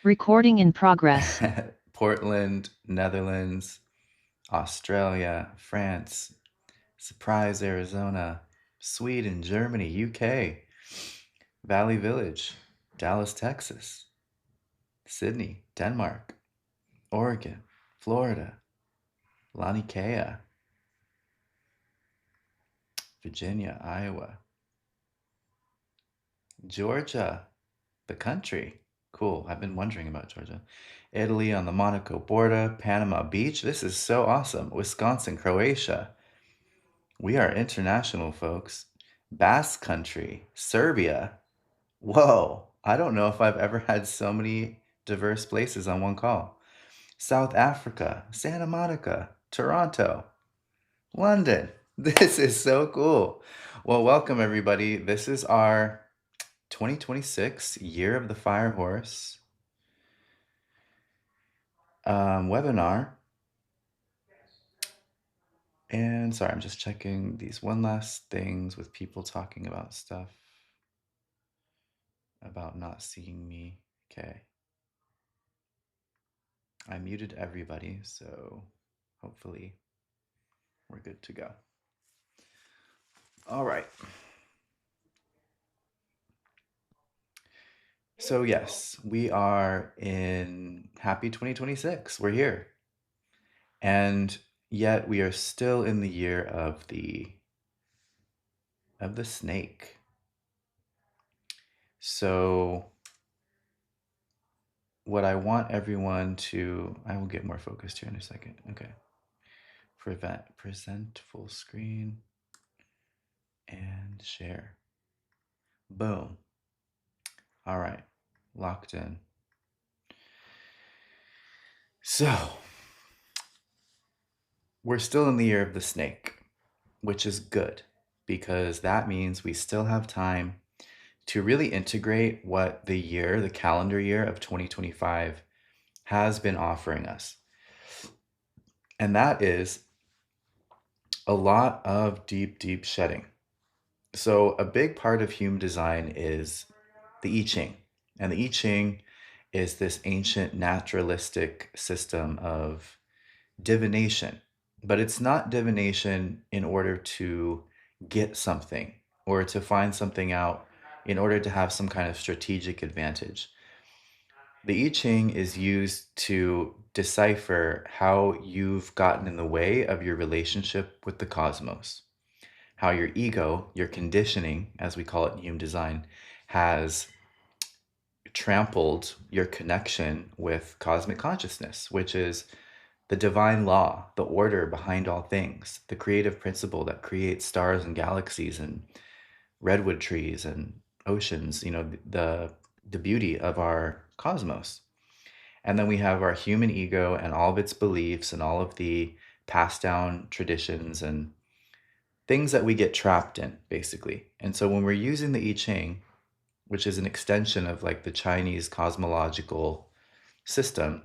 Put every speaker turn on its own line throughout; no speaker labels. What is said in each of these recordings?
Recording in progress.
Portland, Netherlands, Australia, France, Surprise, Arizona, Sweden, Germany, UK, Valley Village, Dallas, Texas, Sydney, Denmark, Oregon, Florida, Laniakea, Virginia, Iowa, Georgia, the country. Cool. I've been wondering about Georgia. Italy on the Monaco border, Panama Beach. This is so awesome. Wisconsin, Croatia. We are international, folks. Basque Country, Serbia. Whoa. I don't know if I've ever had so many diverse places on one call. South Africa, Santa Monica, Toronto, London. This is so cool. Well, welcome everybody. This is our 2026 Year of the Fire Horse webinar. And sorry, I'm just checking these one last things with people talking about stuff about not seeing me. Okay. I muted everybody, so hopefully we're good to go. All right. So, yes, we are in happy 2026. We're here. And yet we are still in the year of the snake. So what I want everyone to, I will get more focused here in a second. Okay. Present full screen and share. Boom. All right. Locked in. So we're still in the year of the snake, which is good because that means we still have time to really integrate what the calendar year of 2025 has been offering us. And that is a lot of deep, deep shedding. So, a big part of human design is the I Ching. And the I Ching is this ancient naturalistic system of divination. But it's not divination in order to get something or to find something out in order to have some kind of strategic advantage. The I Ching is used to decipher how you've gotten in the way of your relationship with the cosmos, how your ego, your conditioning, as we call it in human design, has trampled your connection with cosmic consciousness, which is the divine law, the order behind all things, the creative principle that creates stars and galaxies and redwood trees and oceans, the beauty of our cosmos. And then we have our human ego and all of its beliefs and all of the passed down traditions and things that we get trapped in, basically. And so when we're using the I Ching, which is an extension of like the Chinese cosmological system,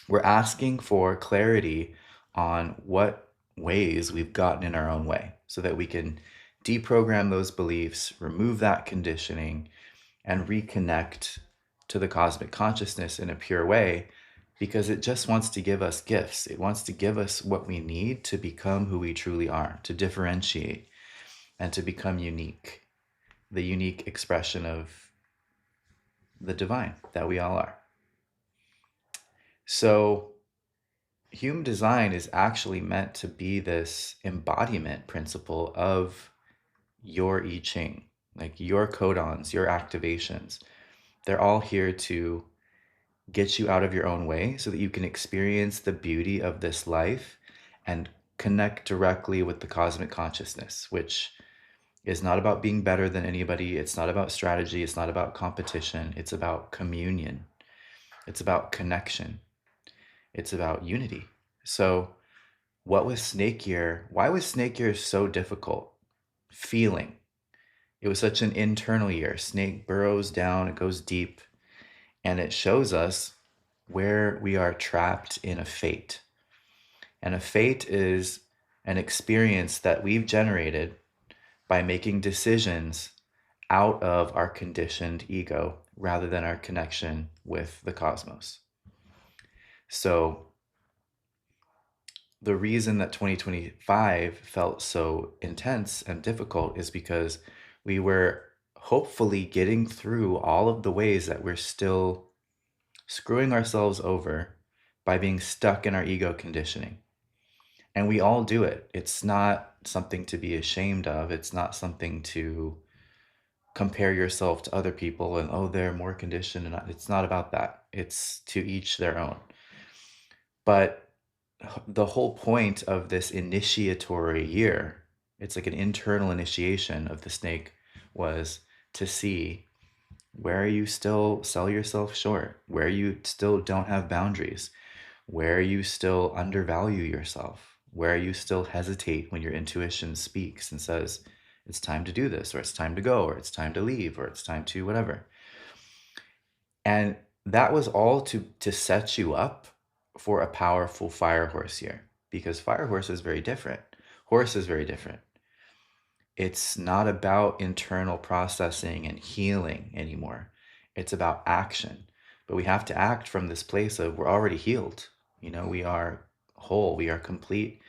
we're asking for clarity on what ways we've gotten in our own way so that we can deprogram those beliefs, remove that conditioning, and reconnect to the cosmic consciousness in a pure way because it just wants to give us gifts. It wants to give us what we need to become who we truly are, to differentiate and to become unique, the unique expression of the divine that we all are. So, human design is actually meant to be this embodiment principle of your I Ching, like your codons, your activations. They're all here to get you out of your own way so that you can experience the beauty of this life and connect directly with the cosmic consciousness, which is not about being better than anybody. It's not about strategy. It's not about competition. It's about communion. It's about connection. It's about unity. So, what was Snake Year? Why was Snake Year so difficult? Feeling. It was such an internal year. Snake burrows down, it goes deep, and it shows us where we are trapped in a fate. And a fate is an experience that we've generated by making decisions out of our conditioned ego rather than our connection with the cosmos. So the reason that 2025 felt so intense and difficult is because we were hopefully getting through all of the ways that we're still screwing ourselves over by being stuck in our ego conditioning. And we all do it. It's not something to be ashamed of. It's not something to compare yourself to other people and, oh, they're more conditioned. And it's not about that. It's to each their own. But the whole point of this initiatory year, it's like an internal initiation of the snake, was to see where you still sell yourself short, where you still don't have boundaries, where you still undervalue yourself, where you still hesitate when your intuition speaks and says, it's time to do this, or it's time to go, or it's time to leave, or it's time to whatever. And that was all to set you up for a powerful fire horse year, because fire horse is very different. Horse is very different. It's not about internal processing and healing anymore. It's about action. But we have to act from this place of we're already healed. We are whole, we are complete,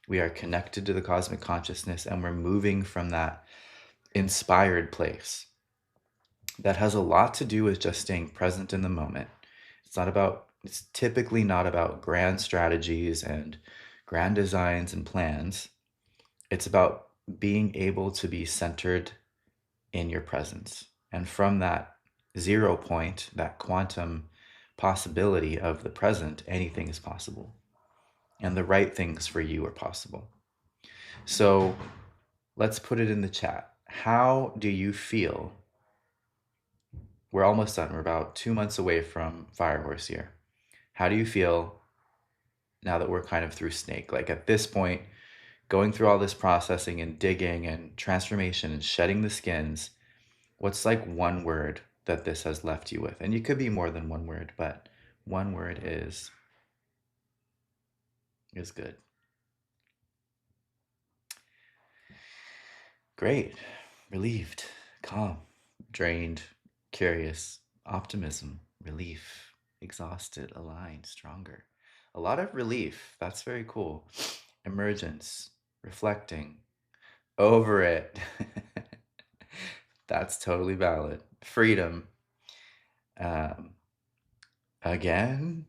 we are connected to the cosmic consciousness, and we're moving from that inspired place. That has a lot to do with just staying present in the moment. It's typically not about grand strategies and grand designs and plans. It's about being able to be centered in your presence. And from that 0 point, that quantum possibility of the present, anything is possible. And the right things for you are possible. So let's put it in the chat. How do you feel? We're almost done. We're about 2 months away from Firehorse here. How do you feel now that we're kind of through Snake? Like at this point, going through all this processing and digging and transformation and shedding the skins, what's like one word that this has left you with? And you could be more than one word, but one word is good. Great. Relieved, calm, drained, curious, optimism, relief, exhausted, aligned, stronger. A lot of relief. That's very cool. Emergence, reflecting, over it. That's totally valid. Freedom. Um, Again,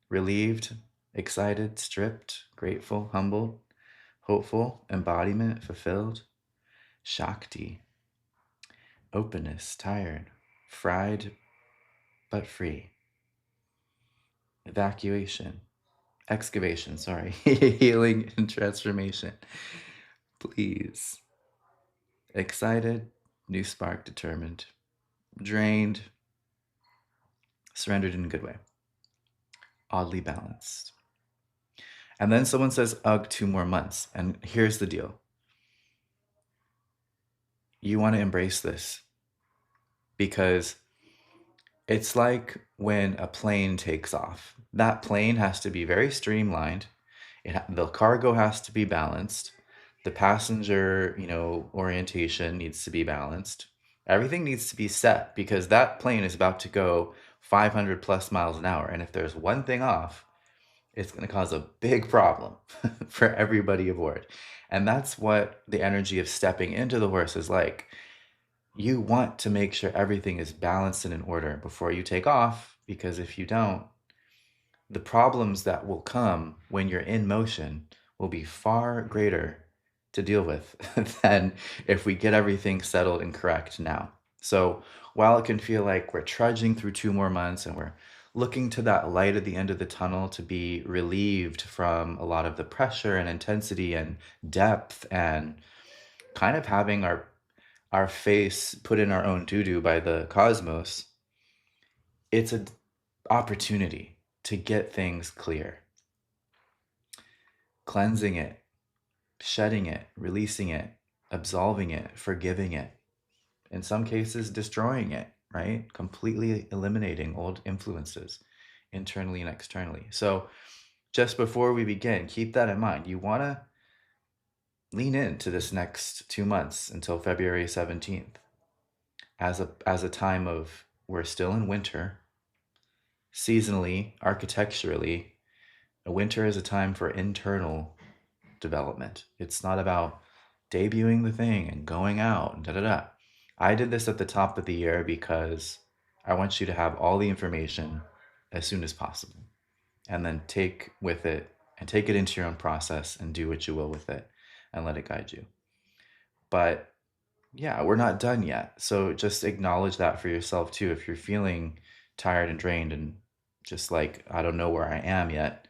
relieved, excited, stripped, grateful, humbled, hopeful, embodiment, fulfilled, Shakti, openness, tired, fried but free, evacuation, excavation, sorry, healing and transformation. Please. Excited, new spark, determined, drained, surrendered in a good way, oddly balanced. And then someone says, ugh, 2 more months. And here's the deal. You want to embrace this because it's like when a plane takes off. That plane has to be very streamlined. The cargo has to be balanced. The passenger, orientation needs to be balanced. Everything needs to be set because that plane is about to go 500 plus miles an hour. And if there's one thing off, it's going to cause a big problem for everybody aboard. And that's what the energy of stepping into the horse is like. You want to make sure everything is balanced and in order before you take off, because if you don't, the problems that will come when you're in motion will be far greater to deal with than if we get everything settled and correct now. So while it can feel like we're trudging through 2 more months and we're looking to that light at the end of the tunnel to be relieved from a lot of the pressure and intensity and depth and kind of having our face put in our own doo-doo by the cosmos, it's an opportunity to get things clear. Cleansing it, shedding it, releasing it, absolving it, forgiving it. In some cases, destroying it, right? Completely eliminating old influences internally and externally. So just before we begin, keep that in mind. You want to lean into this next 2 months until February 17th as a time of we're still in winter. Seasonally, architecturally, a winter is a time for internal development. It's not about debuting the thing and going out and da da da. I did this at the top of the year because I want you to have all the information as soon as possible and then take with it and take it into your own process and do what you will with it and let it guide you. But yeah, we're not done yet. So just acknowledge that for yourself too. If you're feeling tired and drained and just like, I don't know where I am yet,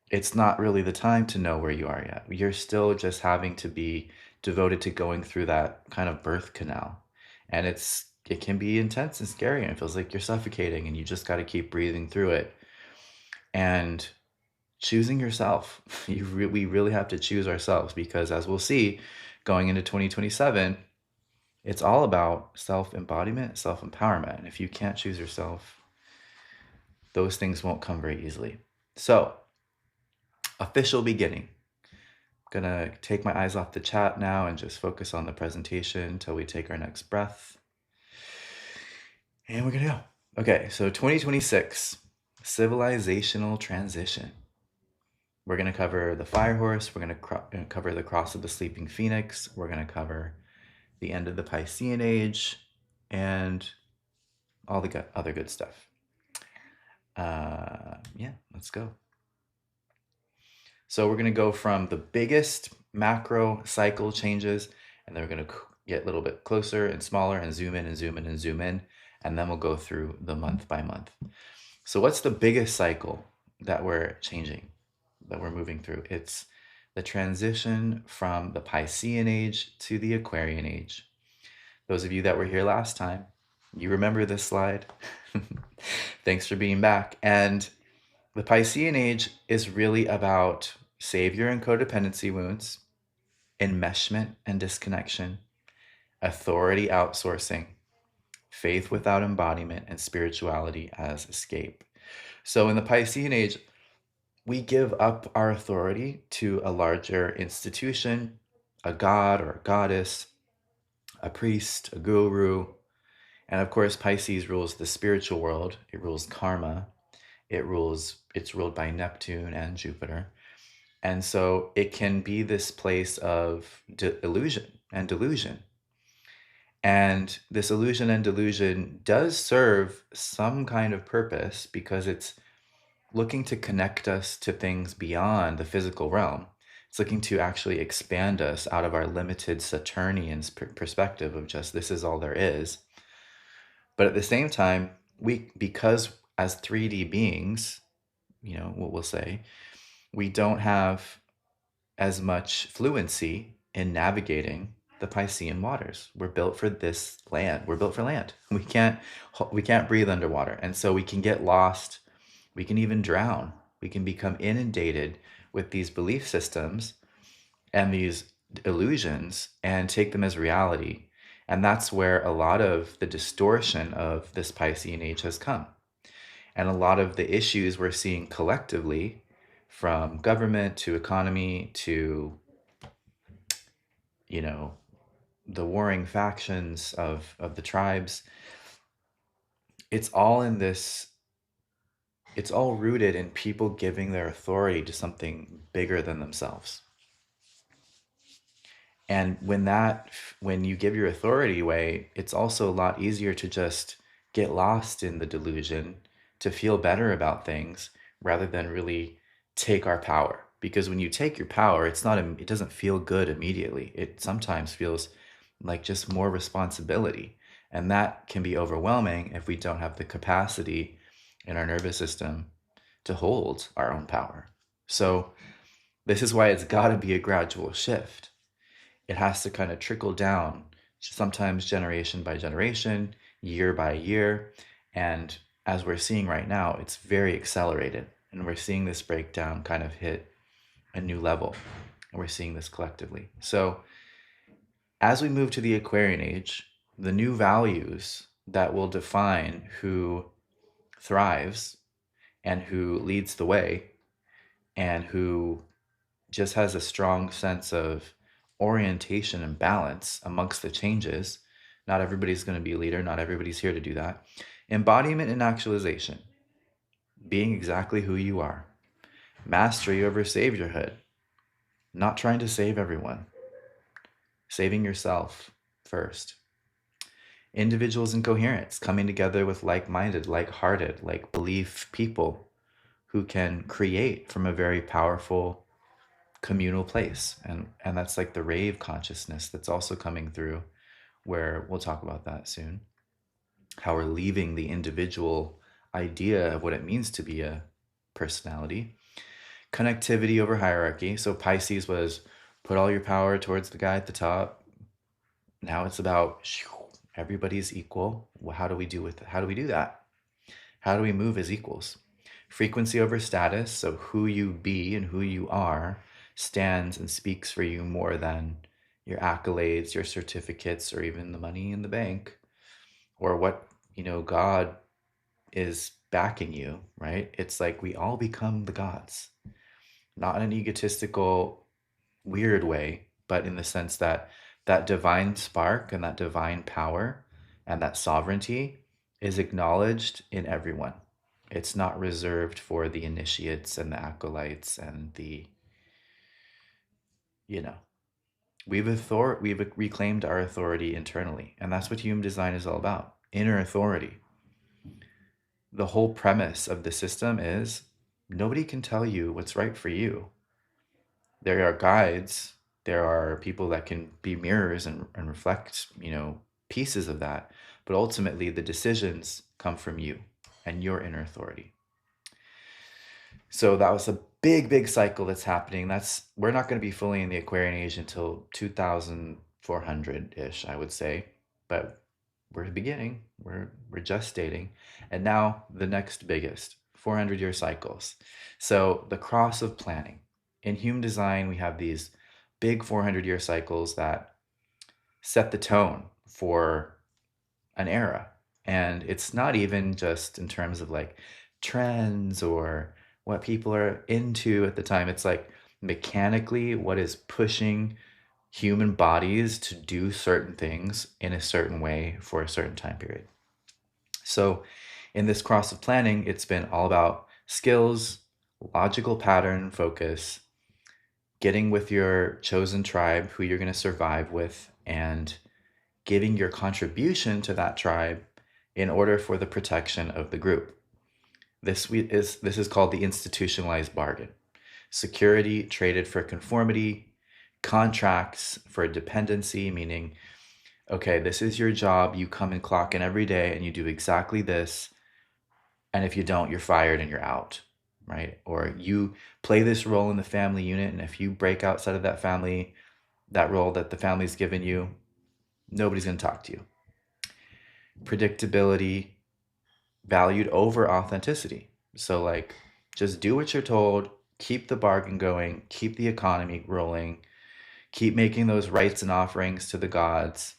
it's not really the time to know where you are yet. You're still just having to be devoted to going through that kind of birth canal. And it can be intense and scary and it feels like you're suffocating and you just got to keep breathing through it and choosing yourself. We really have to choose ourselves because as we'll see going into 2027, it's all about self-embodiment, self-empowerment. And if you can't choose yourself, those things won't come very easily. So, official beginning. Gonna take my eyes off the chat now and just focus on the presentation until we take our next breath. And we're gonna go. Okay, so 2026, civilizational transition. We're gonna cover the fire horse, we're gonna cover the cross of the sleeping phoenix, we're gonna cover the end of the Piscean age, and all the other good stuff. Yeah, let's go. So we're going to go from the biggest macro cycle changes, and then we're going to get a little bit closer and smaller and zoom in and zoom in and zoom in, and then we'll go through the month by month. So what's the biggest cycle that we're changing, that we're moving through? It's the transition from the Piscean age to the Aquarian age. Those of you that were here last time, you remember this slide. Thanks for being back. And the Piscean age is really about savior and codependency wounds, enmeshment and disconnection, authority outsourcing, faith without embodiment, and spirituality as escape. So in the Piscean age, we give up our authority to a larger institution, a god or a goddess, a priest, a guru. And of course, Pisces rules the spiritual world. It rules karma. It's ruled by Neptune and Jupiter. And so it can be this place of illusion and delusion. And this illusion and delusion does serve some kind of purpose because it's looking to connect us to things beyond the physical realm. It's looking to actually expand us out of our limited Saturnian perspective of just this is all there is. But at the same time, because as 3D beings, what we'll say, we don't have as much fluency in navigating the Piscean waters. We're built for this land. We're built for land. We can't breathe underwater. And so we can get lost. We can even drown. We can become inundated with these belief systems and these illusions and take them as reality. And that's where a lot of the distortion of this Piscean age has come. And a lot of the issues we're seeing collectively, from government to economy to, the warring factions of the tribes, it's all rooted in people giving their authority to something bigger than themselves. And when you give your authority away, it's also a lot easier to just get lost in the delusion, to feel better about things rather than really take our power. Because when you take your power, it doesn't feel good immediately. It sometimes feels like just more responsibility. And that can be overwhelming if we don't have the capacity in our nervous system to hold our own power. So this is why it's got to be a gradual shift. It has to kind of trickle down, sometimes generation by generation, year by year. And as we're seeing right now, it's very accelerated. And we're seeing this breakdown kind of hit a new level. And we're seeing this collectively. So as we move to the Aquarian age, the new values that will define who thrives and who leads the way and who just has a strong sense of orientation and balance amongst the changes. Not everybody's going to be a leader. Not everybody's here to do that. Embodiment and actualization, being exactly who you are. Mastery over saviorhood, not trying to save everyone, saving yourself first. Individuals in coherence, coming together with like minded, like hearted, like belief people who can create from a very powerful communal place. And that's like the rave consciousness that's also coming through, where we'll talk about that soon. How we're leaving the individual idea of what it means to be a personality. Connectivity over hierarchy. So Pisces was put all your power towards the guy at the top. Now it's about everybody's equal. Well, how do we do with it? How do we do that? How do we move as equals? Frequency over status. So who you be and who you are stands and speaks for you more than your accolades, your certificates, or even the money in the bank, or what, God is backing you, right? It's like we all become the gods, not in an egotistical, weird way, but in the sense that that divine spark and that divine power and that sovereignty is acknowledged in everyone. It's not reserved for the initiates and the acolytes and the, you know, we've reclaimed our authority internally. And that's what human design is all about. Inner authority. The whole premise of the system is nobody can tell you what's right for you. There are guides, there are people that can be mirrors and reflect, pieces of that. But ultimately, the decisions come from you and your inner authority. So that was a big, big cycle that's happening. We're not going to be fully in the Aquarian age until 2400-ish, I would say. But we're beginning. We're gestating. And now the next biggest, 400-year cycles. So the cross of planning. In human design, we have these big 400-year cycles that set the tone for an era. And it's not even just in terms of like trends or what people are into at the time. It's like mechanically what is pushing human bodies to do certain things in a certain way for a certain time period. So in this cross of planning, it's been all about skills, logical pattern focus, getting with your chosen tribe who you're going to survive with, and giving your contribution to that tribe in order for the protection of the group. This is called the institutionalized bargain. Security traded for conformity, contracts for dependency, meaning, okay, this is your job. You come and clock in every day and you do exactly this. And if you don't, you're fired and you're out, right? Or you play this role in the family unit. And if you break outside of that family, that role that the family's given you, nobody's going to talk to you. Predictability valued over authenticity. So, like, just do what you're told, keep the bargain going, keep the economy rolling, keep making those rites and offerings to the gods,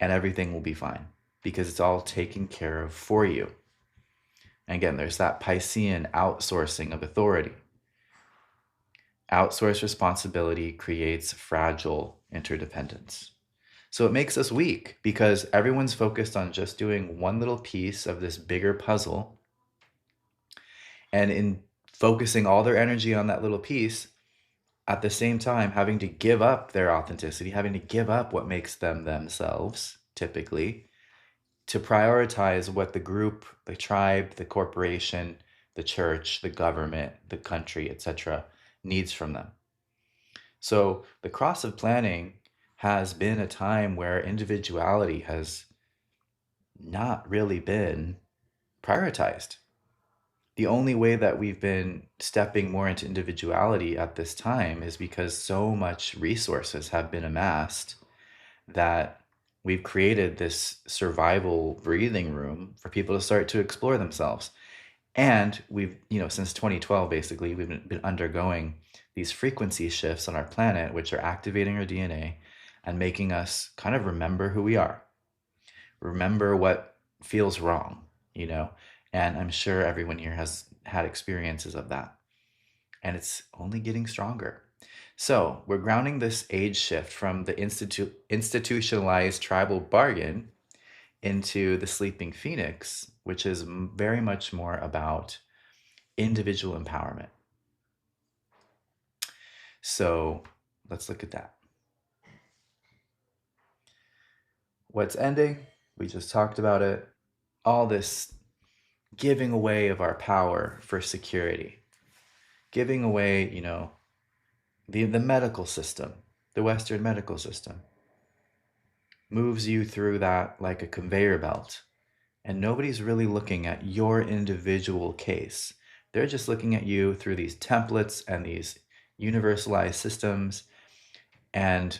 and everything will be fine because it's all taken care of for you. And again, there's that Piscean outsourcing of authority. Outsourced responsibility creates fragile interdependence. So it makes us weak because everyone's focused on just doing one little piece of this bigger puzzle. And in focusing all their energy on that little piece, at the same time, having to give up their authenticity, having to give up what makes them themselves, typically, to prioritize what the group, the tribe, the corporation, the church, the government, the country, etc., needs from them. So the cross of planning has been a time where individuality has not really been prioritized. The only way that we've been stepping more into individuality at this time is because so much resources have been amassed that we've created this survival breathing room for people to start to explore themselves. And we've, since 2012, basically, we've been undergoing these frequency shifts on our planet, which are activating our DNA and making us kind of remember who we are, remember what feels wrong, and I'm sure everyone here has had experiences of that. And it's only getting stronger. So we're grounding this age shift from the institutionalized tribal bargain into the sleeping phoenix, which is very much more about individual empowerment. So let's look at that. What's ending? We just talked about it. All this giving away of our power for security, giving away, the medical system, the Western medical system moves you through that like a conveyor belt. And nobody's really looking at your individual case. They're just looking at you through these templates and these universalized systems. And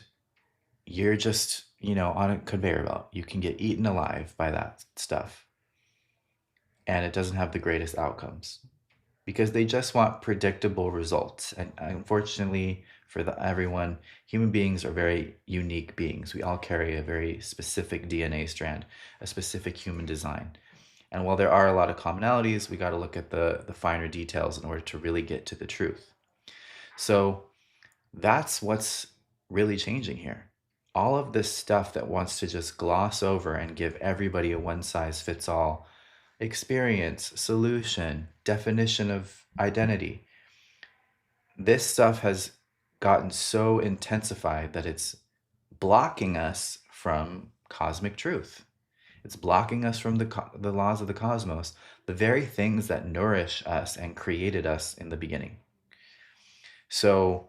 you're just, on a conveyor belt. You can get eaten alive by that stuff. And it doesn't have the greatest outcomes because they just want predictable results. And unfortunately, for everyone, human beings are very unique beings. We all carry a very specific DNA strand, a specific human design. And while there are a lot of commonalities, we got to look at the finer details in order to really get to the truth. So that's what's really changing here. All of this stuff that wants to just gloss over and give everybody a one size fits all experience, solution, definition of identity. This stuff has gotten so intensified that it's blocking us from cosmic truth. It's blocking us from the laws of the cosmos, the very things that nourish us and created us in the beginning. So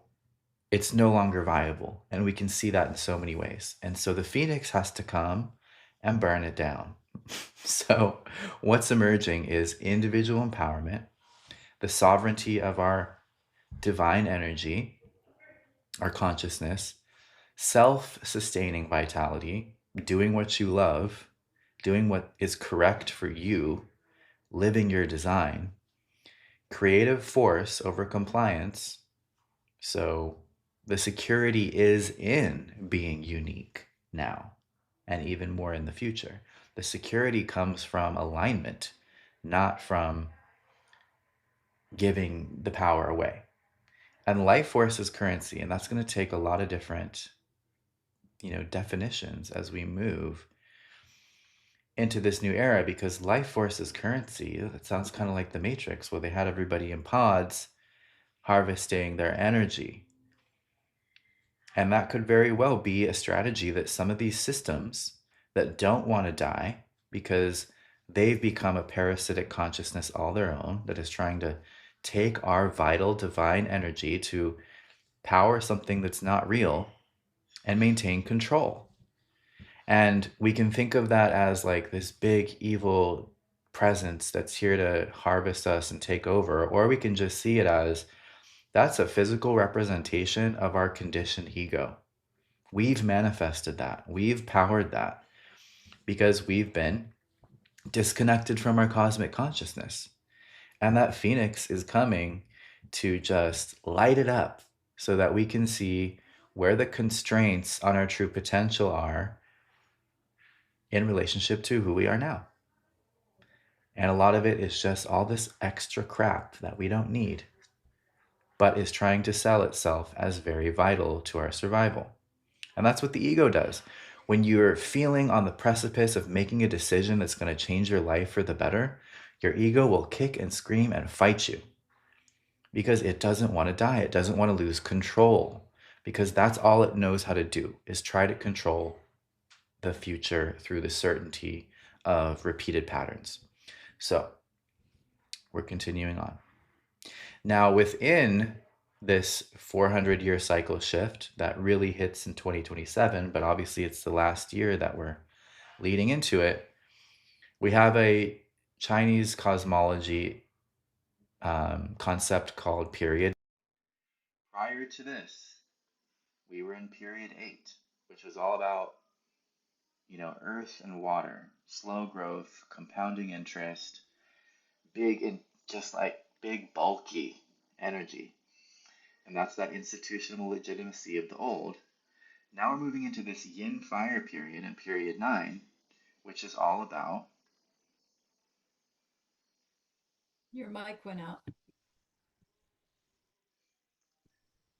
it's no longer viable. And we can see that in so many ways. And so the phoenix has to come and burn it down. So what's emerging is individual empowerment, the sovereignty of our divine energy, our consciousness, self sustaining vitality, doing what you love, doing what is correct for you, living your design, creative force over compliance. So the security is in being unique now and even more in the future. The security comes from alignment, not from giving the power away. And life force is currency, and that's going to take a lot of different, definitions as we move into this new era because life force is currency. That sounds kind of like the Matrix, where they had everybody in pods harvesting their energy. And that could very well be a strategy that some of these systems that don't want to die because they've become a parasitic consciousness all their own that is trying to take our vital divine energy to power something that's not real and maintain control. And we can think of that as like this big evil presence that's here to harvest us and take over, or we can just see it as that's a physical representation of our conditioned ego. We've manifested that, we've powered that because we've been disconnected from our cosmic consciousness. And that phoenix is coming to just light it up so that we can see where the constraints on our true potential are in relationship to who we are now. And a lot of it is just all this extra crap that we don't need, but is trying to sell itself as very vital to our survival. And that's what the ego does. When you're feeling on the precipice of making a decision that's going to change your life for the better, your ego will kick and scream and fight you because it doesn't want to die. It doesn't want to lose control because that's all it knows how to do is try to control the future through the certainty of repeated patterns. So we're continuing on. Now, within this 400-year cycle shift that really hits in 2027, but obviously it's the last year that we're leading into it, we have a Chinese cosmology concept called period. Prior to this, we were in period 8, which was all about, earth and water, slow growth, compounding interest, big and just like big bulky energy. And that's that institutional legitimacy of the old. Now we're moving into this yin fire period in period 9, which is all about.
Your mic went out.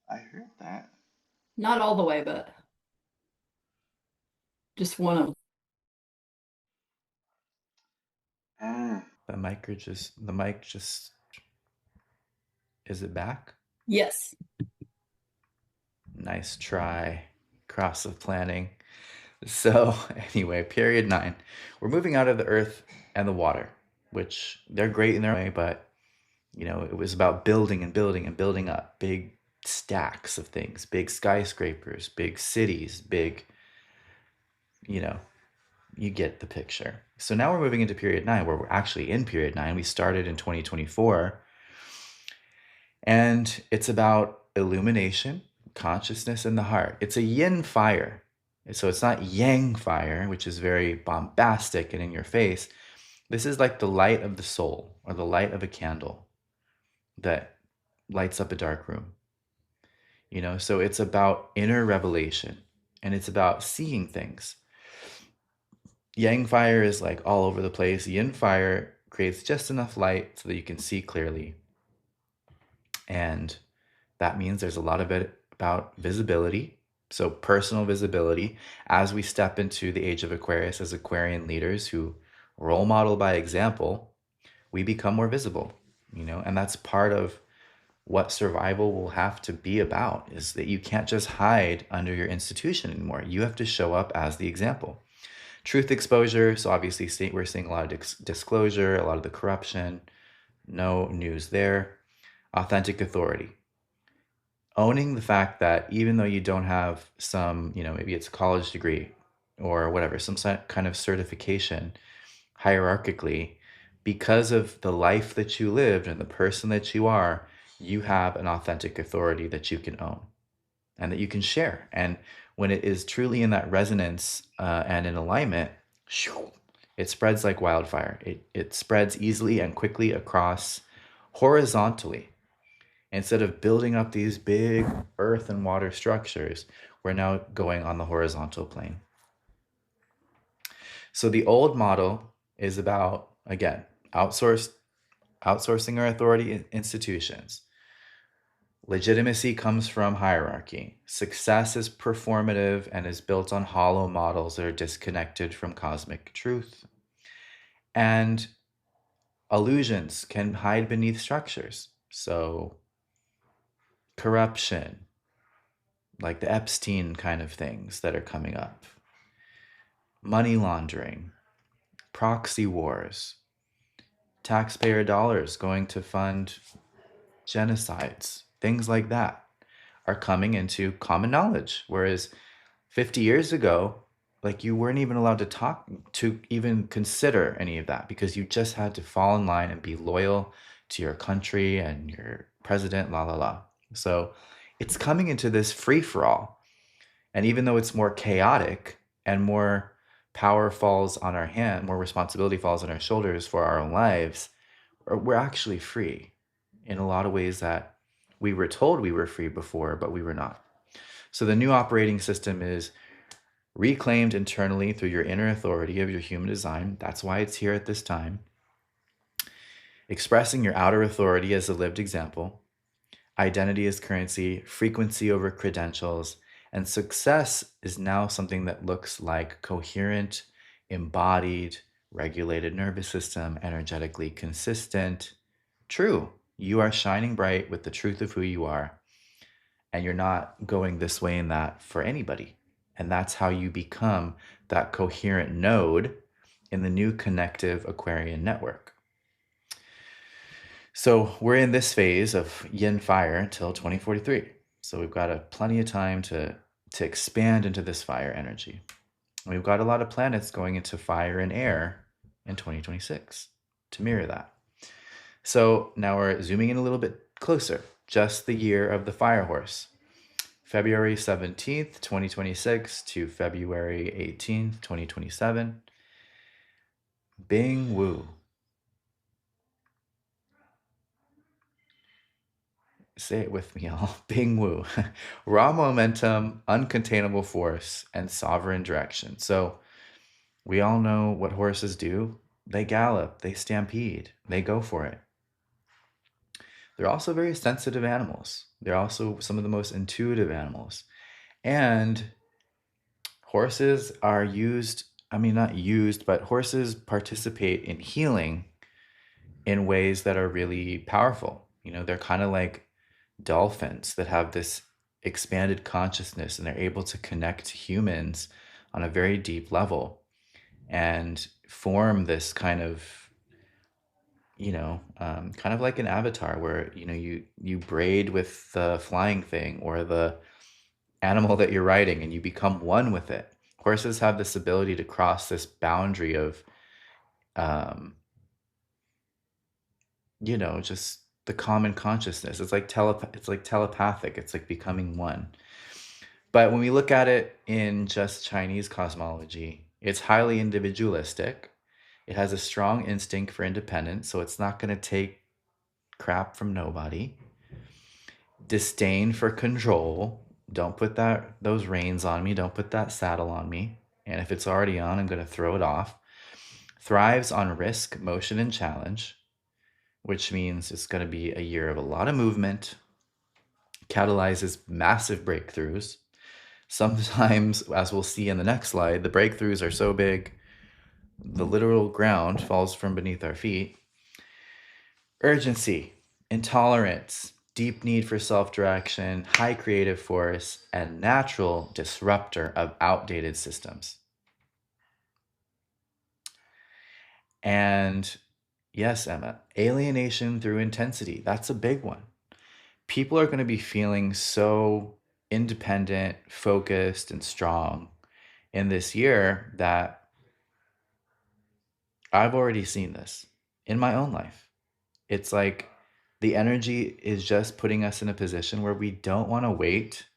I heard that.
Not all the way, but just one of them.
Mm.
The mic just, is it back?
Yes.
Nice try. Cross of planning. So, anyway, period 9. We're moving out of the earth and the water, which they're great in their way, but it was about building and building and building up big stacks of things, big skyscrapers, big cities, big, you know, you get the picture. So now we're moving into period 9, where we're actually in period 9. We started in 2024, and it's about illumination, consciousness, and the heart. It's a yin fire. So it's not yang fire, which is very bombastic and in your face. This is like the light of the soul, or the light of a candle that lights up a dark room. So it's about inner revelation, and it's about seeing things. Yang fire is like all over the place. Yin fire creates just enough light so that you can see clearly. And that means there's a lot of it about visibility. So, personal visibility as we step into the age of Aquarius as Aquarian leaders who role model by example, we become more visible, and that's part of what survival will have to be about, is that you can't just hide under your institution anymore. You have to show up as the example. Truth exposure. So obviously we're seeing a lot of disclosure, a lot of the corruption. No news there. Authentic authority. Owning the fact that even though you don't have some, maybe it's a college degree or whatever, some kind of certification hierarchically, because of the life that you lived and the person that you have an authentic authority that you can own and that you can share. And when it is truly in that resonance and in alignment, it spreads like wildfire. It spreads easily and quickly across horizontally. Instead of building up these big earth and water structures, we're now going on the horizontal plane. So the old model is about, again, outsourcing our authority in institutions. Legitimacy comes from hierarchy. Success is performative and is built on hollow models that are disconnected from cosmic truth. And illusions can hide beneath structures. So, corruption, like the Epstein kind of things that are coming up, money laundering, proxy wars, taxpayer dollars going to fund genocides, things like that are coming into common knowledge. Whereas 50 years ago, like, you weren't even allowed to even consider any of that, because you just had to fall in line and be loyal to your country and your president, la la la. So it's coming into this free for all. And even though it's more chaotic and more power falls on our hand, more responsibility falls on our shoulders for our own lives, we're actually free in a lot of ways that we were told we were free before, but we were not. So the new operating system is reclaimed internally through your inner authority of your human design. That's why it's here at this time. Expressing your outer authority as a lived example. Identity as currency, frequency over credentials, and success is now something that looks like coherent, embodied, regulated nervous system, energetically consistent. True, you are shining bright with the truth of who you are, and you're not going this way and that for anybody. And that's how you become that coherent node in the new connective Aquarian network. So we're in this phase of yin fire until 2043. So we've got plenty of time to expand into this fire energy. We've got a lot of planets going into fire and air in 2026 to mirror that. So now we're zooming in a little bit closer, just the year of the fire horse. February 17th, 2026 to February 18th, 2027. Bing Wu. Say it with me, y'all. Bing Wu. Raw momentum, uncontainable force, and sovereign direction. So we all know what horses do. They gallop, they stampede, they go for it. They're also very sensitive animals. They're also some of the most intuitive animals. And horses are used I mean, not used, but horses participate in healing in ways that are really powerful. You know, they're kind of like dolphins that have this expanded consciousness and they're able to connect to humans on a very deep level and form this kind of, kind of like an avatar where, you braid with the flying thing or the animal that you're riding and you become one with it. Horses have this ability to cross this boundary of, um, just the common consciousness. It's like telepathic. It's like becoming one. But when we look at it in just Chinese cosmology, it's highly individualistic. It has a strong instinct for independence, so it's not going to take crap from nobody. Disdain for control. Don't put those reins on me. Don't put that saddle on me. And if it's already on, I'm going to throw it off. Thrives on risk, motion, and challenge, which means it's going to be a year of a lot of movement, catalyzes massive breakthroughs. Sometimes, as we'll see in the next slide, the breakthroughs are so big, the literal ground falls from beneath our feet. Urgency, intolerance, deep need for self direction, high creative force, and natural disruptor of outdated systems. And yes, Emma, alienation through intensity. That's a big one. People are going to be feeling so independent, focused, and strong in this year that I've already seen this in my own life. It's like the energy is just putting us in a position where we don't want to wait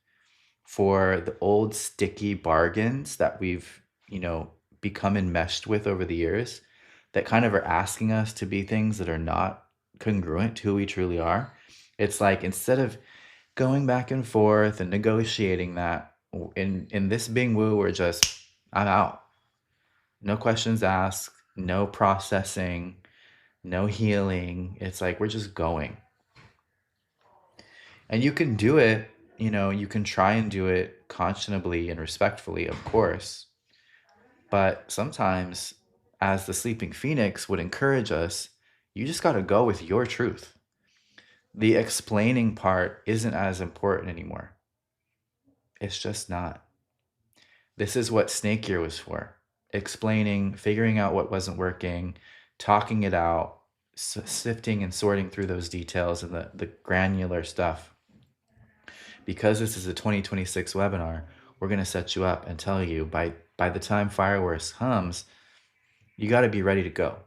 for the old sticky bargains that we've, become enmeshed with over the years that kind of are asking us to be things that are not congruent to who we truly are. It's like instead of going back and forth and negotiating that in this Bing Wu, we're just, I'm out. No questions asked, no processing, no healing. It's like we're just going. And you can do it, you can try and do it conscionably and respectfully, of course. But sometimes, as the sleeping phoenix would encourage us, you just got to go with your truth. The explaining part isn't as important anymore. It's just not. This is what Snake Year was for: explaining, figuring out what wasn't working, talking it out, sifting and sorting through those details and the granular stuff. Because this is a 2026 webinar, we're going to set you up and tell you by the time Fireworks hums, you got to be ready to go.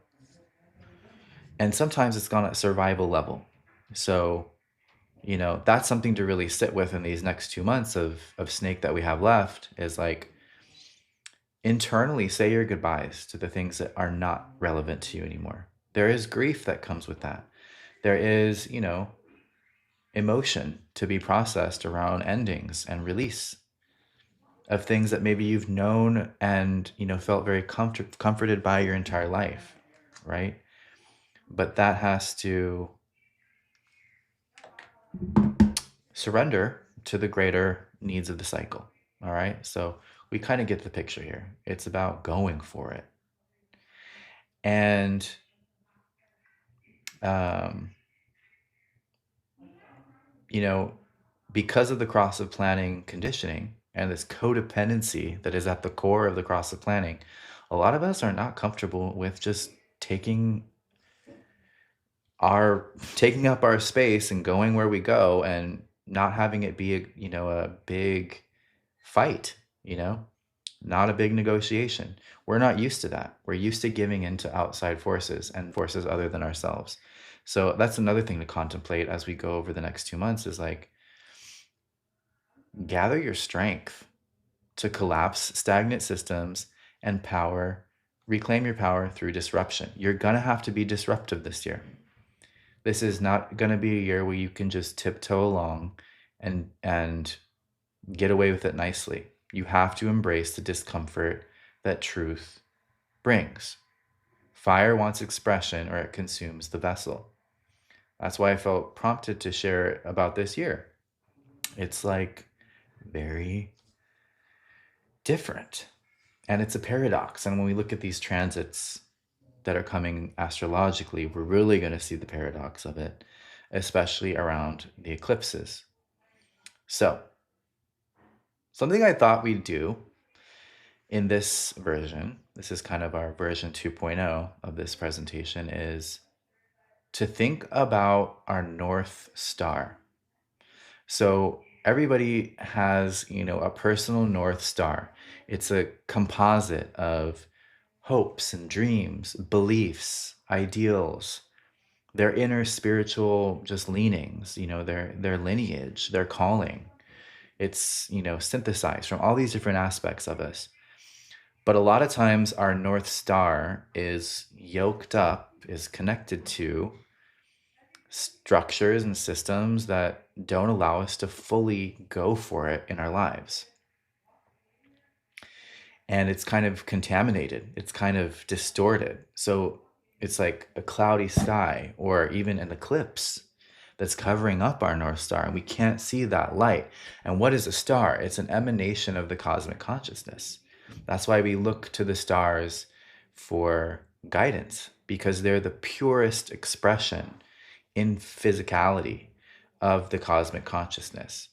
And sometimes it's gone at survival level. So, that's something to really sit with in these next 2 months of Snake that we have left is like internally say your goodbyes to the things that are not relevant to you anymore. There is grief that comes with that. There is, emotion to be processed around endings and release of things that maybe you've known and felt very comforted by your entire life, right? But that has to surrender to the greater needs of the cycle. All right, so we kind of get the picture here. It's about going for it. And um, you know because of the cross of planning conditioning and this codependency that is at the core of the cross of planning, a lot of us are not comfortable with just taking our taking up our space and going where we go and not having it be a big fight, not a big negotiation. We're not used to that. We're used to giving into outside forces and forces other than ourselves. So that's another thing to contemplate as we go over the next 2 months is like gather your strength to collapse stagnant systems and reclaim your power through disruption. You're going to have to be disruptive this year. This is not going to be a year where you can just tiptoe along and get away with it nicely. You have to embrace the discomfort that truth brings. Fire wants expression or it consumes the vessel. That's why I felt prompted to share about this year. It's like very different. And it's a paradox. And when we look at these transits that are coming astrologically, we're really going to see the paradox of it, especially around the eclipses. So, something I thought we'd do in this version, this is kind of our version 2.0 of this presentation, is to think about our North Star. So everybody has, a personal North Star. It's a composite of hopes and dreams, beliefs, ideals, their inner spiritual just leanings, their lineage, their calling. It's, synthesized from all these different aspects of us. But a lot of times our North Star is yoked up, is connected to structures and systems that don't allow us to fully go for it in our lives. And it's kind of contaminated, it's kind of distorted. So it's like a cloudy sky or even an eclipse that's covering up our North Star, and we can't see that light. And what is a star? It's an emanation of the cosmic consciousness. That's why we look to the stars for guidance, because they're the purest expression in physicality of the cosmic consciousness.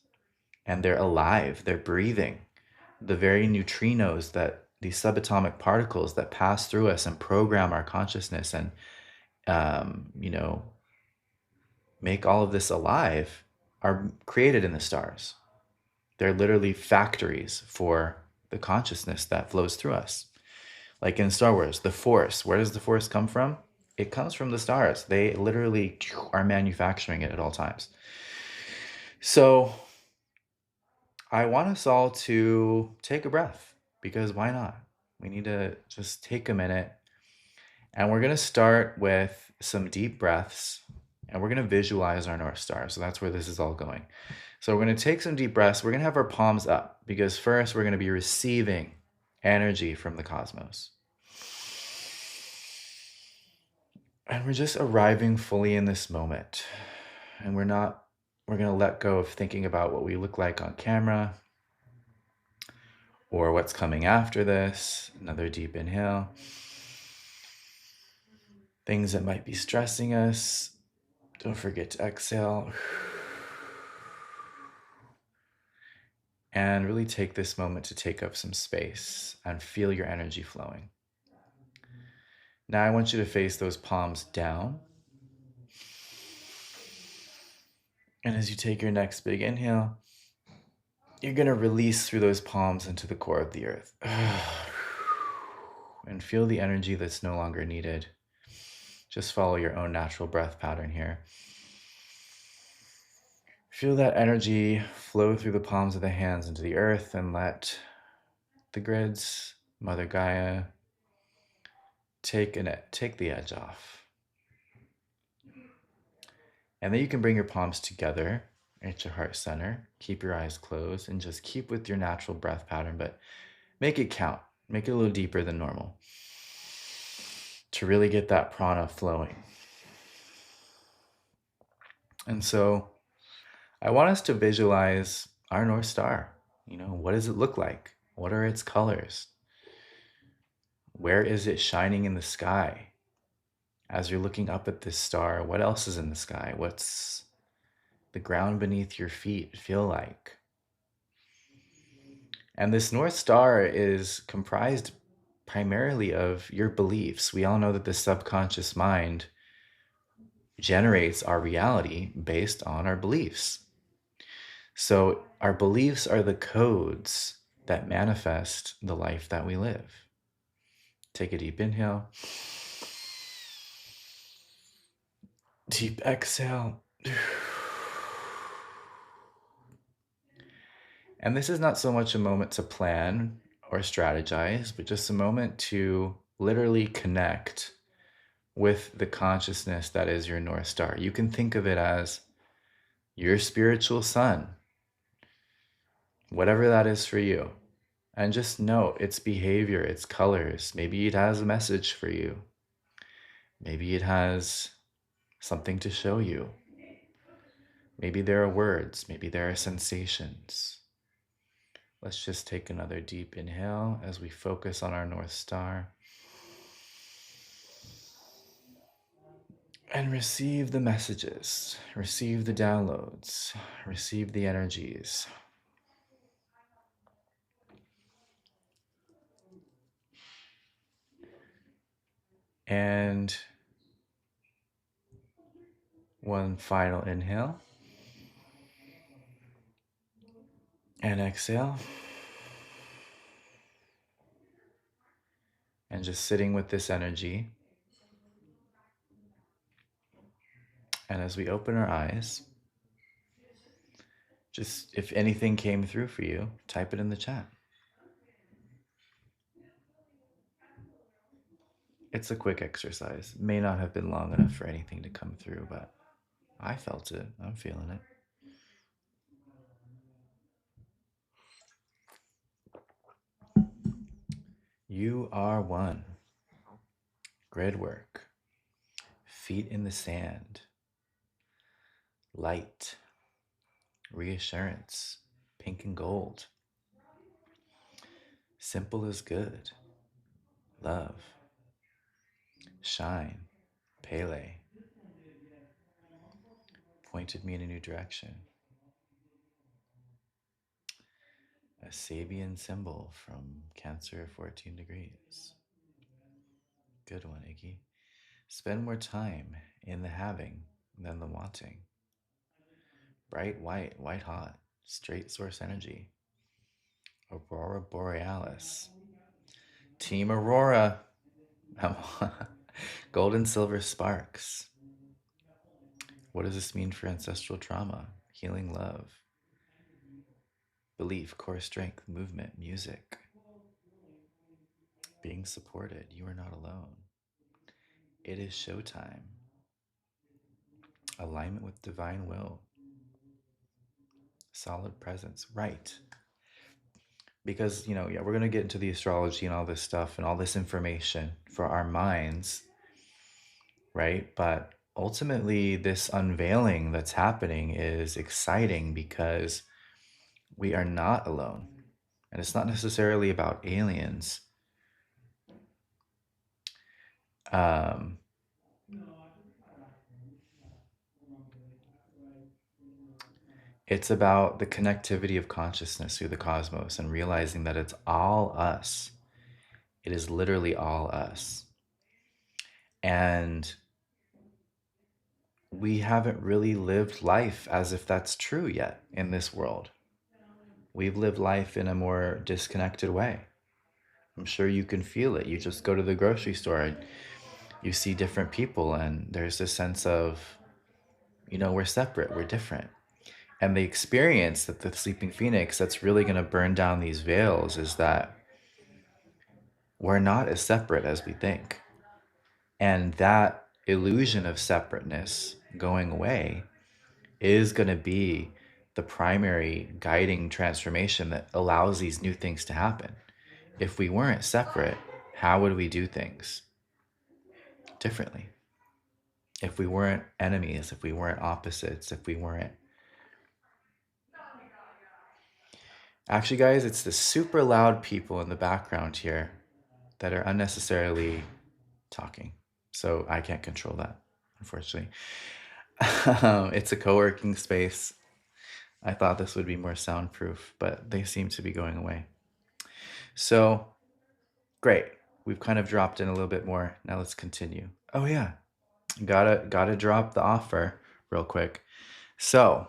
And they're alive, they're breathing. The very neutrinos, that these subatomic particles that pass through us and program our consciousness and, you know, make all of this alive, are created in the stars. They're literally factories for the consciousness that flows through us. Like in Star Wars, the Force, where does the Force come from? It comes from the stars. They literally are manufacturing it at all times. So I want us all to take a breath, because why not? We need to just take a minute, and we're going to start with some deep breaths, and we're going to visualize our North Star. So that's where this is all going. So we're going to take some deep breaths. We're going to have our palms up, because first we're going to be receiving energy from the cosmos. And we're just arriving fully in this moment. And we're going to let go of thinking about what we look like on camera or what's coming after this. Another deep inhale. Things that might be stressing us. Don't forget to exhale. And really take this moment to take up some space and feel your energy flowing. Now I want you to face those palms down. And as you take your next big inhale, you're going to release through those palms into the core of the earth. And feel the energy that's no longer needed. Just follow your own natural breath pattern here. Feel that energy flow through the palms of the hands into the earth, and let the grids, Mother Gaia, take the edge off. And then you can bring your palms together at your heart center. Keep your eyes closed and just keep with your natural breath pattern, but make it count. Make it a little deeper than normal to really get that prana flowing. And so I want us to visualize our North Star. What does it look like? What are its colors? Where is it shining in the sky? As you're looking up at this star, what else is in the sky? What's the ground beneath your feet feel like? And this North Star is comprised primarily of your beliefs. We all know that the subconscious mind generates our reality based on our beliefs. So our beliefs are the codes that manifest the life that we live. Take a deep inhale. Deep exhale. And this is not so much a moment to plan or strategize, but just a moment to literally connect with the consciousness that is your North Star. You can think of it as your spiritual sun, whatever that is for you. And just note its behavior, its colors. Maybe it has a message for you. Maybe it has something to show you. Maybe there are words. Maybe there are sensations. Let's just take another deep inhale as we focus on our North Star and receive the messages, receive the downloads, receive the energies. And one final inhale and exhale. And just sitting with this energy. And as we open our eyes, just if anything came through for you, type it in the chat. It's a quick exercise. May not have been long enough for anything to come through, but I felt it. I'm feeling it. You are one. Grid work. Feet in the sand. Light. Reassurance. Pink and gold. Simple is good. Love. Shine. Pele. Pointed me in a new direction. A Sabian symbol from Cancer 14 degrees. Good one, Iggy. Spend more time in the having than the wanting. Bright white, white hot, straight source energy. Aurora Borealis. Team Aurora. Gold and silver sparks. What does this mean for ancestral trauma? Healing love. Belief, core strength, movement, music. Being supported. You are not alone. It is showtime. Alignment with divine will. Solid presence. Right. Because, we're going to get into the astrology and all this stuff and all this information for our minds, right? But ultimately, this unveiling that's happening is exciting because we are not alone. And it's not necessarily about aliens. It's about the connectivity of consciousness through the cosmos and realizing that it's all us. It is literally all us. And we haven't really lived life as if that's true yet in this world. We've lived life in a more disconnected way. I'm sure you can feel it. You just go to the grocery store and you see different people, and there's this sense of, we're separate, we're different. And the experience that the Sleeping Phoenix that's really going to burn down these veils is that we're not as separate as we think. And that illusion of separateness going away is going to be the primary guiding transformation that allows these new things to happen. If we weren't separate, how would we do things differently? If we weren't enemies, if we weren't opposites, if we weren't... Actually, guys, it's the super loud people in the background here that are unnecessarily talking. So I can't control that, unfortunately. It's a co-working space. I thought this would be more soundproof, but they seem to be going away. So, great. We've kind of dropped in a little bit more. Now let's continue. Oh yeah, gotta drop the offer real quick. So,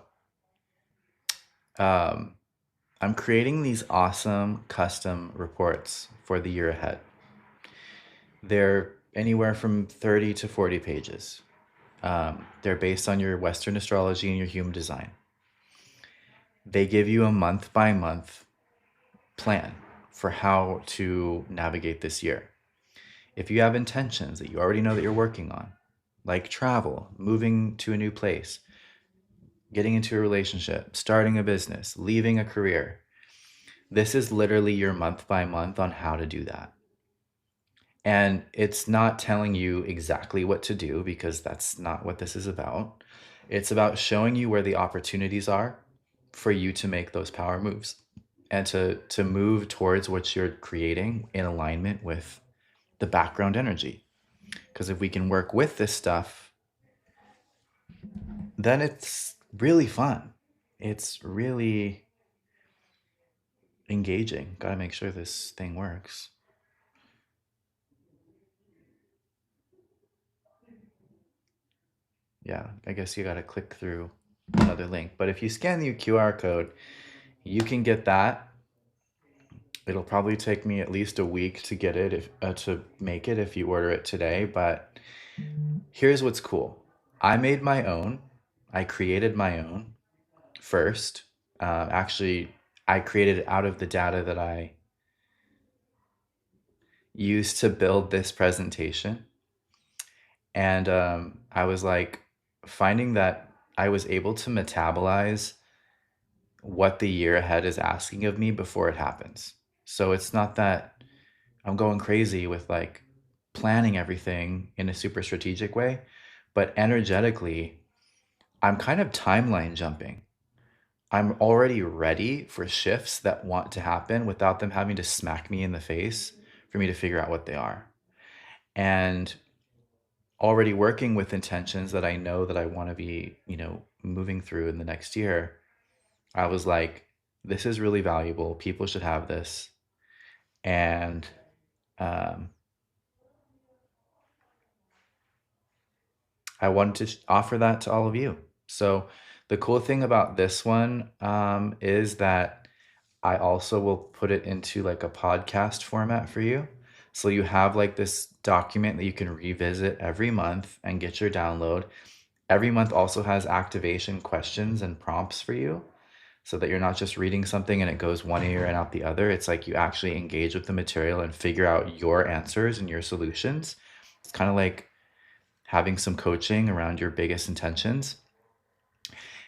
I'm creating these awesome custom reports for the year ahead. They're anywhere from 30 to 40 pages. They're based on your Western astrology and your human design. They give you a month by month plan for how to navigate this year. If you have intentions that you already know that you're working on, like travel, moving to a new place, getting into a relationship, starting a business, leaving a career, this is literally your month by month on how to do that. And it's not telling you exactly what to do, because that's not what this is about. It's about showing you where the opportunities are for you to make those power moves. and to move towards what you're creating in alignment with the background energy. Because if we can work with this stuff, then it's really fun. It's really engaging. Got to make sure this thing works. Yeah, I guess you got to click through another link. But if you scan the QR code, you can get that. It'll probably take me at least a week to get it, if to make it if you order it today. But here's what's cool. I made my own. I created my own first. Actually, I created it out of the data that I used to build this presentation. And I was like finding that I was able to metabolize what the year ahead is asking of me before it happens. So it's not that I'm going crazy with like planning everything in a super strategic way, but energetically, I'm kind of timeline jumping. I'm already ready for shifts that want to happen without them having to smack me in the face for me to figure out what they are. And already working with intentions that I know that I want to be, moving through in the next year, I was like, this is really valuable. People should have this. And um, I wanted to offer that to all of you. So the cool thing about this one is that I also will put it into like a podcast format for you. So you have like this document that you can revisit every month and get your download. Every month also has activation questions and prompts for you so that you're not just reading something and it goes one ear and out the other. It's like you actually engage with the material and figure out your answers and your solutions. It's kind of like having some coaching around your biggest intentions.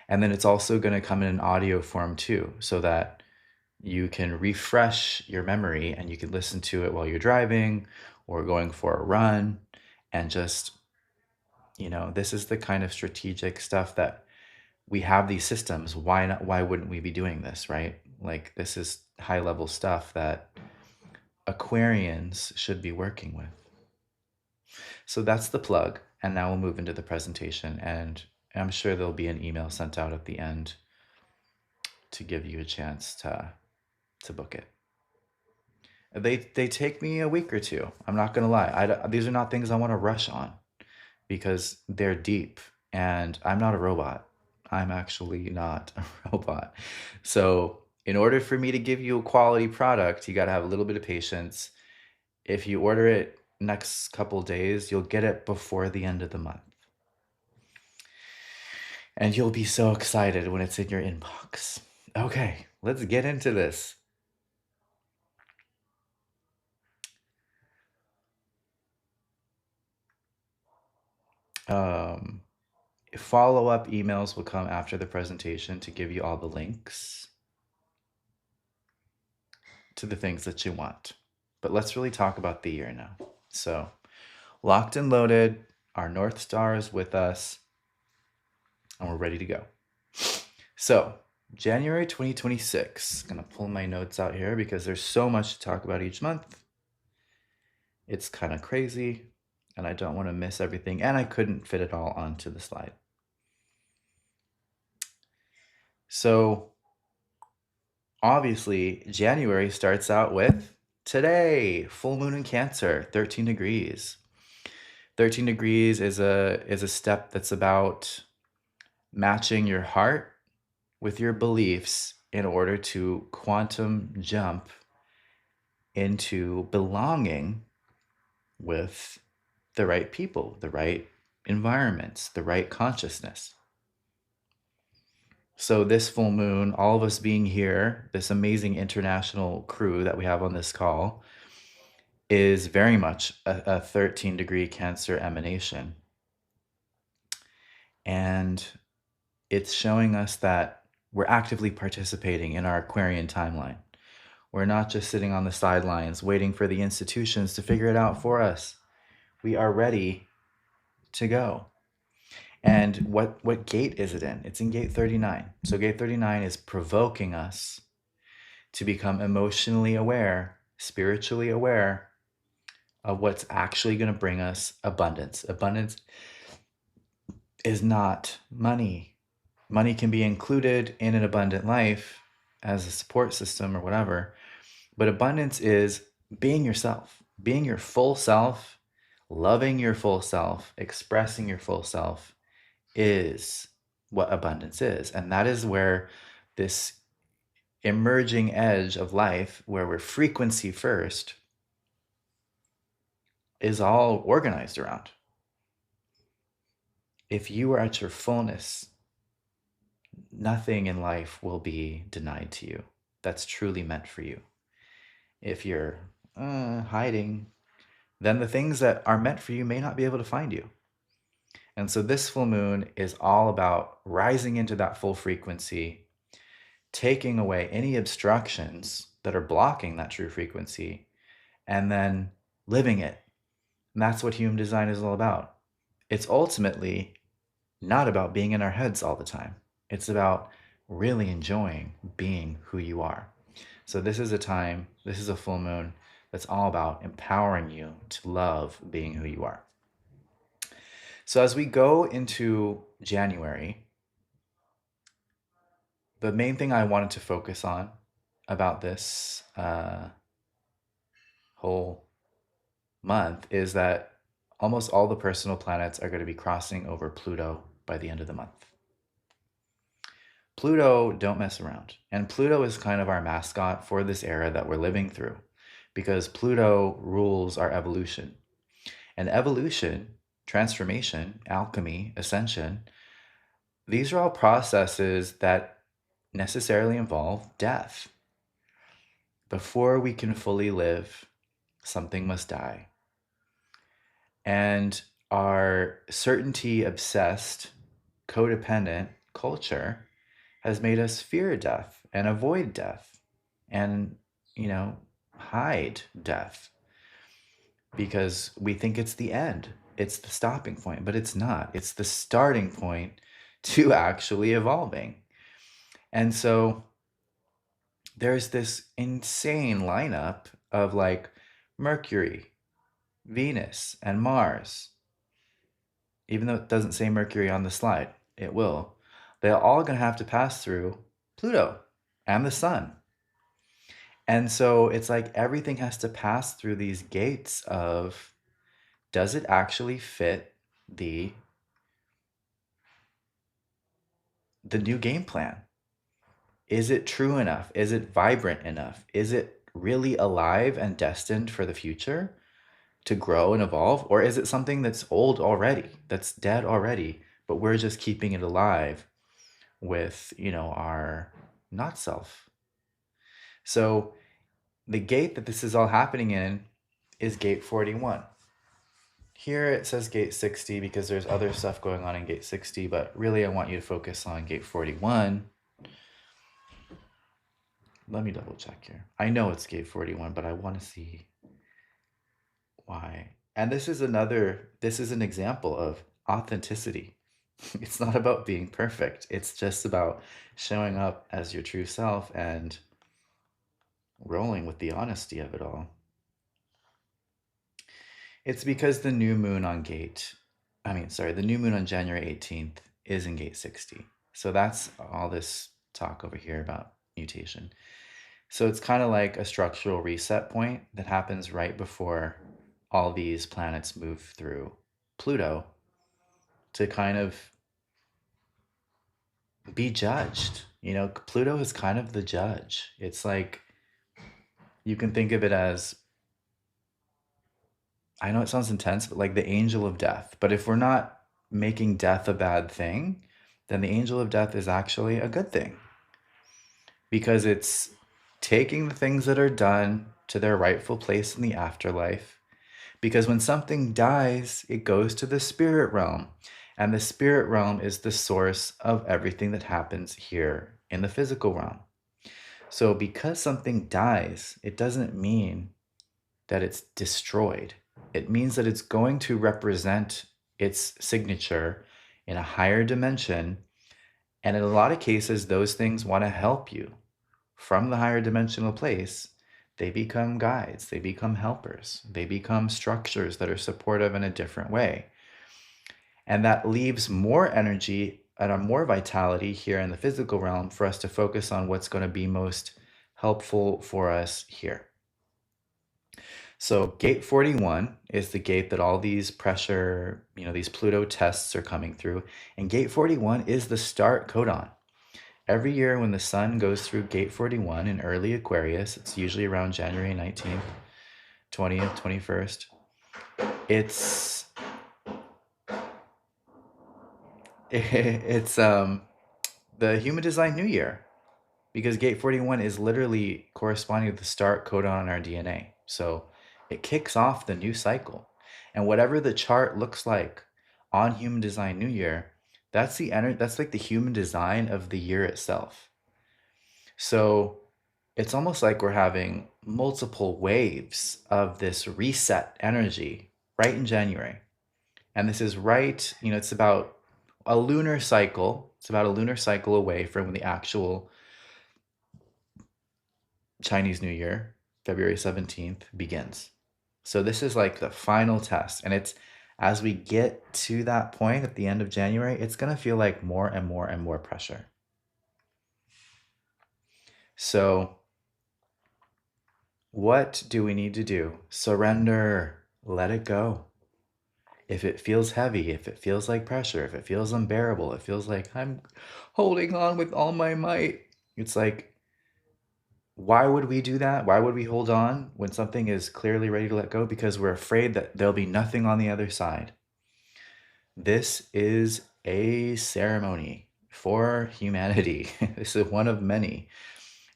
And then it's also going to come in an audio form too, so that you can refresh your memory and you can listen to it while you're driving or going for a run. And just, this is the kind of strategic stuff that we have these systems. Why not? Why wouldn't we be doing this, right? Like, this is high level stuff that Aquarians should be working with. So that's the plug. And now we'll move into the presentation. And I'm sure there'll be an email sent out at the end to give you a chance to book it. They take me a week or two. I'm not gonna lie. These are not things I want to rush on because they're deep, and I'm not a robot. I'm actually not a robot. So in order for me to give you a quality product, you got to have a little bit of patience. If you order it next couple days, you'll get it before the end of the month. And you'll be so excited when it's in your inbox. Okay, let's get into this. Um, Follow-up emails will come after the presentation to give you all the links to the things that you want. But let's really talk about the year now. So, locked and loaded, our North Star is with us, and we're ready to go. So, January 2026, I'm going to pull my notes out here because there's so much to talk about each month. It's kind of crazy, and I don't want to miss everything, and I couldn't fit it all onto the slide. So, obviously, January starts out with today, full moon in Cancer, 13 degrees. 13 degrees is a step that's about matching your heart with your beliefs in order to quantum jump into belonging with the right people, the right environments, the right consciousness. So, this full moon, all of us being here, this amazing international crew that we have on this call, is very much a 13-degree Cancer emanation. And it's showing us that we're actively participating in our Aquarian timeline. We're not just sitting on the sidelines waiting for the institutions to figure it out for us. We are ready to go. And what gate is it in? It's in gate 39. So gate 39 is provoking us to become emotionally aware, spiritually aware of what's actually going to bring us abundance. Abundance is not money. Money can be included in an abundant life as a support system or whatever, but abundance is being yourself, being your full self, loving your full self, expressing your full self is what abundance is. And that is where this emerging edge of life, where we're frequency first, is all organized around. If you are at your fullness, nothing in life will be denied to you that's truly meant for you. If you're hiding, then the things that are meant for you may not be able to find you. And so this full moon is all about rising into that full frequency, taking away any obstructions that are blocking that true frequency, and then living it. And that's what human design is all about. It's ultimately not about being in our heads all the time. It's about really enjoying being who you are. So this is a full moon that's all about empowering you to love being who you are. So as we go into January, the main thing I wanted to focus on about this whole month is that almost all the personal planets are going to be crossing over Pluto by the end of the month. Pluto don't mess around. And Pluto is kind of our mascot for this era that we're living through because Pluto rules our evolution. And evolution, transformation, alchemy, ascension, these are all processes that necessarily involve death. Before we can fully live, something must die. And our certainty obsessed, codependent culture has made us fear death and avoid death and, hide death because we think it's the end. It's the stopping point, but it's not. It's the starting point to actually evolving. And so there's this insane lineup of like Mercury, Venus, and Mars. Even though it doesn't say Mercury on the slide, it will. They're all going to have to pass through Pluto and the sun. And so it's like everything has to pass through these gates of, does it actually fit the new game plan? Is it true enough? Is it vibrant enough? Is it really alive and destined for the future to grow and evolve? Or is it something that's old already, that's dead already, but we're just keeping it alive with, our not self? So the gate that this is all happening in is gate 41. Here it says gate 60 because there's other stuff going on in gate 60, but really I want you to focus on gate 41. Let me double check here. I know it's gate 41, but I want to see why. And this is an example of authenticity. It's not about being perfect. It's just about showing up as your true self and rolling with the honesty of it all. It's because the new moon on the new moon on January 18th is in gate 60. So that's all this talk over here about mutation. So it's kind of like a structural reset point that happens right before all these planets move through Pluto to kind of be judged. Pluto is kind of the judge. It's like, you can think of it as, I know it sounds intense, but like the angel of death. But if we're not making death a bad thing, then the angel of death is actually a good thing because it's taking the things that are done to their rightful place in the afterlife. Because when something dies, it goes to the spirit realm. And the spirit realm is the source of everything that happens here in the physical realm. So because something dies, it doesn't mean that it's destroyed. It means that it's going to represent its signature in a higher dimension. And in a lot of cases, those things want to help you. from the higher dimensional place, they become guides, they become helpers, they become structures that are supportive in a different way. And that leaves more energy and a more vitality here in the physical realm for us to focus on what's going to be most helpful for us here. So gate 41 is the gate that all these pressure, these Pluto tests are coming through. And gate 41 is the start codon. Every year when the sun goes through gate 41 in early Aquarius, it's usually around January 19th, 20th, 21st. It's it's the human design new year, because gate 41 is literally corresponding to the start codon on our DNA. So it kicks off the new cycle. And whatever the chart looks like on human design new year, that's like the human design of the year itself. So it's almost like we're having multiple waves of this reset energy right in January. And this is right, it's about a lunar cycle. It's about a lunar cycle away from the actual Chinese New Year, February 17th, begins. So this is like the final test. And it's as we get to that point at the end of January, it's going to feel like more and more and more pressure. So, what do we need to do? Surrender, let it go. If it feels heavy, if it feels like pressure, if it feels unbearable, it feels like I'm holding on with all my might. It's like, why would we do that? Why would we hold on when something is clearly ready to let go? Because we're afraid that there'll be nothing on the other side. This is a ceremony for humanity. This is one of many.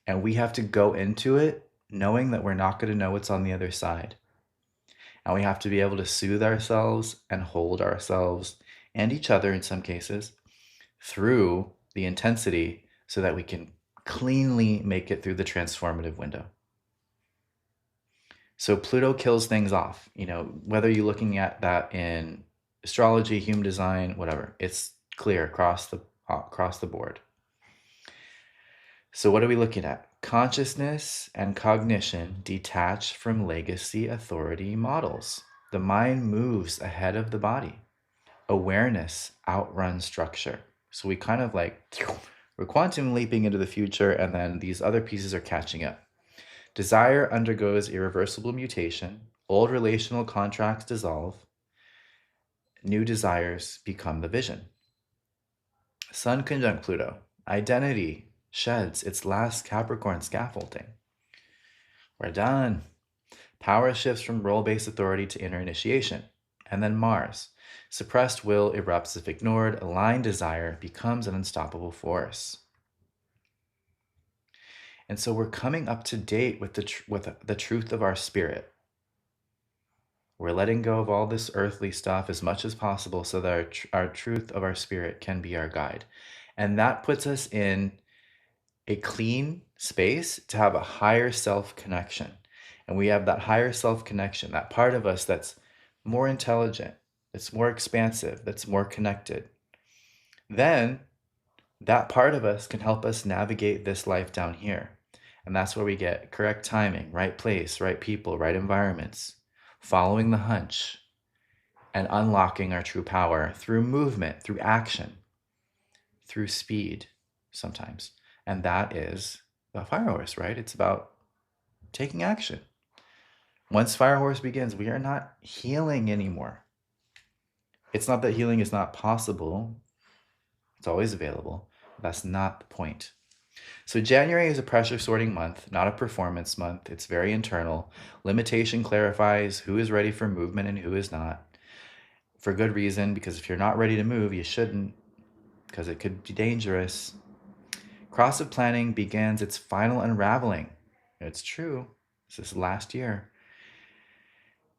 And we have to go into it knowing that we're not going to know what's on the other side. And we have to be able to soothe ourselves and hold ourselves and each other in some cases through the intensity so that we can cleanly make it through the transformative window. So Pluto kills things off, whether you're looking at that in astrology, human design, whatever, it's clear across the board. So what are we looking at? Consciousness and cognition detach from legacy authority models. The mind moves ahead of the body. Awareness outruns structure. So we kind of like, we're quantum leaping into the future, and then these other pieces are catching up. Desire undergoes irreversible mutation. Old relational contracts dissolve. New desires become the vision. Sun conjunct Pluto. Identity sheds its last Capricorn scaffolding. We're done. Power shifts from role-based authority to inner initiation. And then Mars. Suppressed will erupts if ignored. Aligned desire becomes an unstoppable force. And so we're coming up to date with the truth of our spirit. We're letting go of all this earthly stuff as much as possible so that our truth of our spirit can be our guide. And that puts us in a clean space to have a higher self connection. And we have that higher self connection, that part of us that's more intelligent, that's more expansive, that's more connected. Then that part of us can help us navigate this life down here. And that's where we get correct timing, right place, right people, right environments, following the hunch, and unlocking our true power through movement, through action, through speed sometimes. And that is the fire horse, right? It's about taking action. Once fire horse begins, we are not healing anymore. It's not that healing is not possible. It's always available. That's not the point. So January is a pressure sorting month, not a performance month. It's very internal. Limitation clarifies who is ready for movement and who is not. For good reason, because if you're not ready to move, you shouldn't, because it could be dangerous. Cross of planning begins its final unraveling. It's true. This is last year.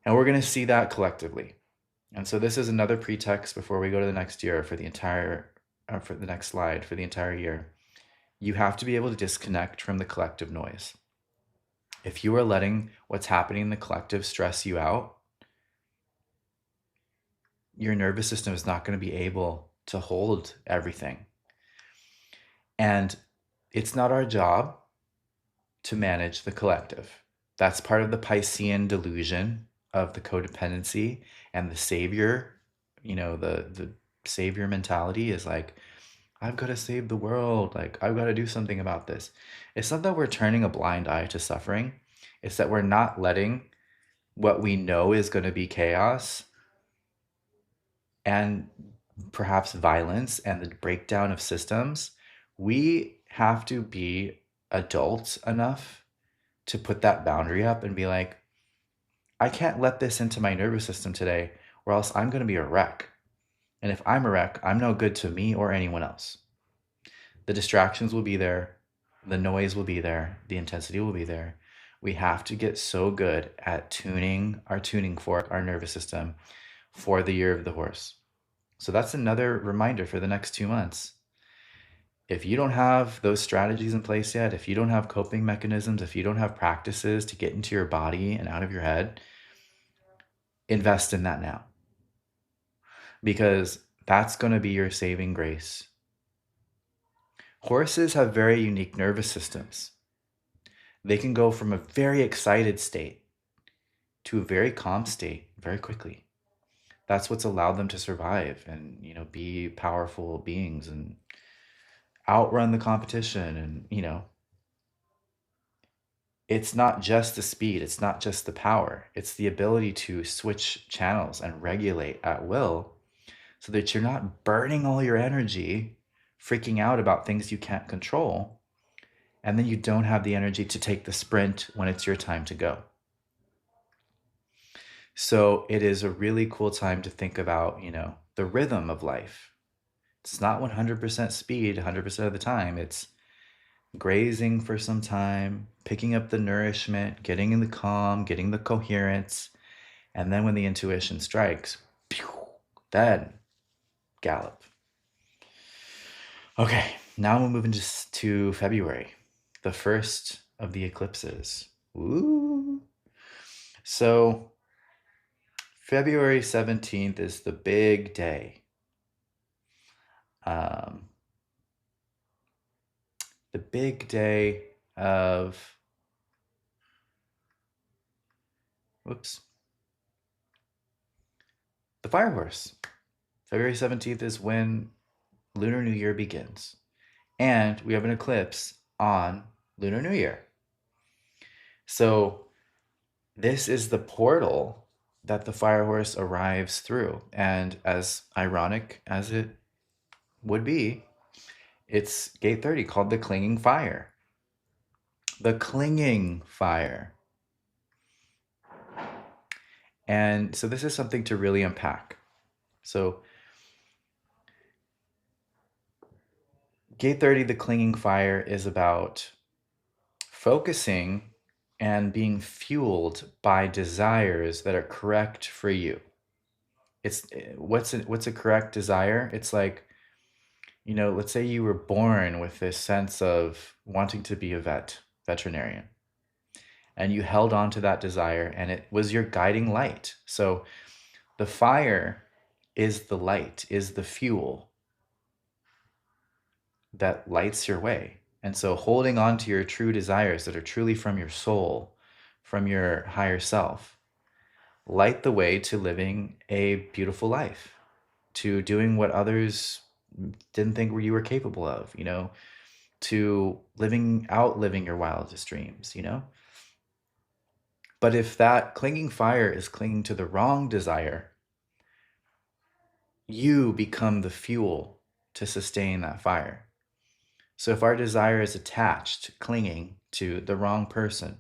And we're going to see that collectively. And so this is another pretext before we go to the next year for the next slide, for the entire year. You have to be able to disconnect from the collective noise. If you are letting what's happening in the collective stress you out, your nervous system is not going to be able to hold everything. And it's not our job to manage the collective. That's part of the Piscean delusion of the codependency and the savior. The savior mentality is like, I've got to save the world. Like, I've got to do something about this. It's not that we're turning a blind eye to suffering, it's that we're not letting what we know is going to be chaos and perhaps violence and the breakdown of systems. We have to be adults enough to put that boundary up and be like, I can't let this into my nervous system today, or else I'm going to be a wreck. And if I'm a wreck, I'm no good to me or anyone else. The distractions will be there, the noise will be there, the intensity will be there. We have to get so good at tuning our tuning fork, our nervous system, for the year of the horse. So that's another reminder for the next 2 months. If you don't have those strategies in place yet, if you don't have coping mechanisms, if you don't have practices to get into your body and out of your head, invest in that now, because that's going to be your saving grace. Horses have very unique nervous systems. They can go from a very excited state to a very calm state very quickly. That's what's allowed them to survive and, be powerful beings and outrun the competition. And, it's not just the speed, it's not just the power, it's the ability to switch channels and regulate at will so that you're not burning all your energy freaking out about things you can't control. And then you don't have the energy to take the sprint when it's your time to go. So it is a really cool time to think about, the rhythm of life. It's not 100% speed 100% of the time. It's grazing for some time, picking up the nourishment, getting in the calm, getting the coherence. And then when the intuition strikes, then gallop. Okay, now we'll move into to February, the first of the eclipses. Ooh. So February 17th is the big day. Um, the big day of, whoops, the fire horse. February 17th is when Lunar New Year begins. And we have an eclipse on Lunar New Year. So this is the portal that the fire horse arrives through. And as ironic as it would be, it's gate 30 called the clinging fire. The clinging fire. And so this is something to really unpack. So gate 30, the clinging fire, is about focusing and being fueled by desires that are correct for you. It's what's a correct desire? It's like, let's say you were born with this sense of wanting to be a veterinarian, and you held on to that desire and it was your guiding light. So the fire is the light, is the fuel that lights your way. And so holding on to your true desires that are truly from your soul, from your higher self, light the way to living a beautiful life, to doing what others didn't think you were capable of, to living your wildest dreams. But if that clinging fire is clinging to the wrong desire, you become the fuel to sustain that fire. So if our desire is attached, clinging to the wrong person,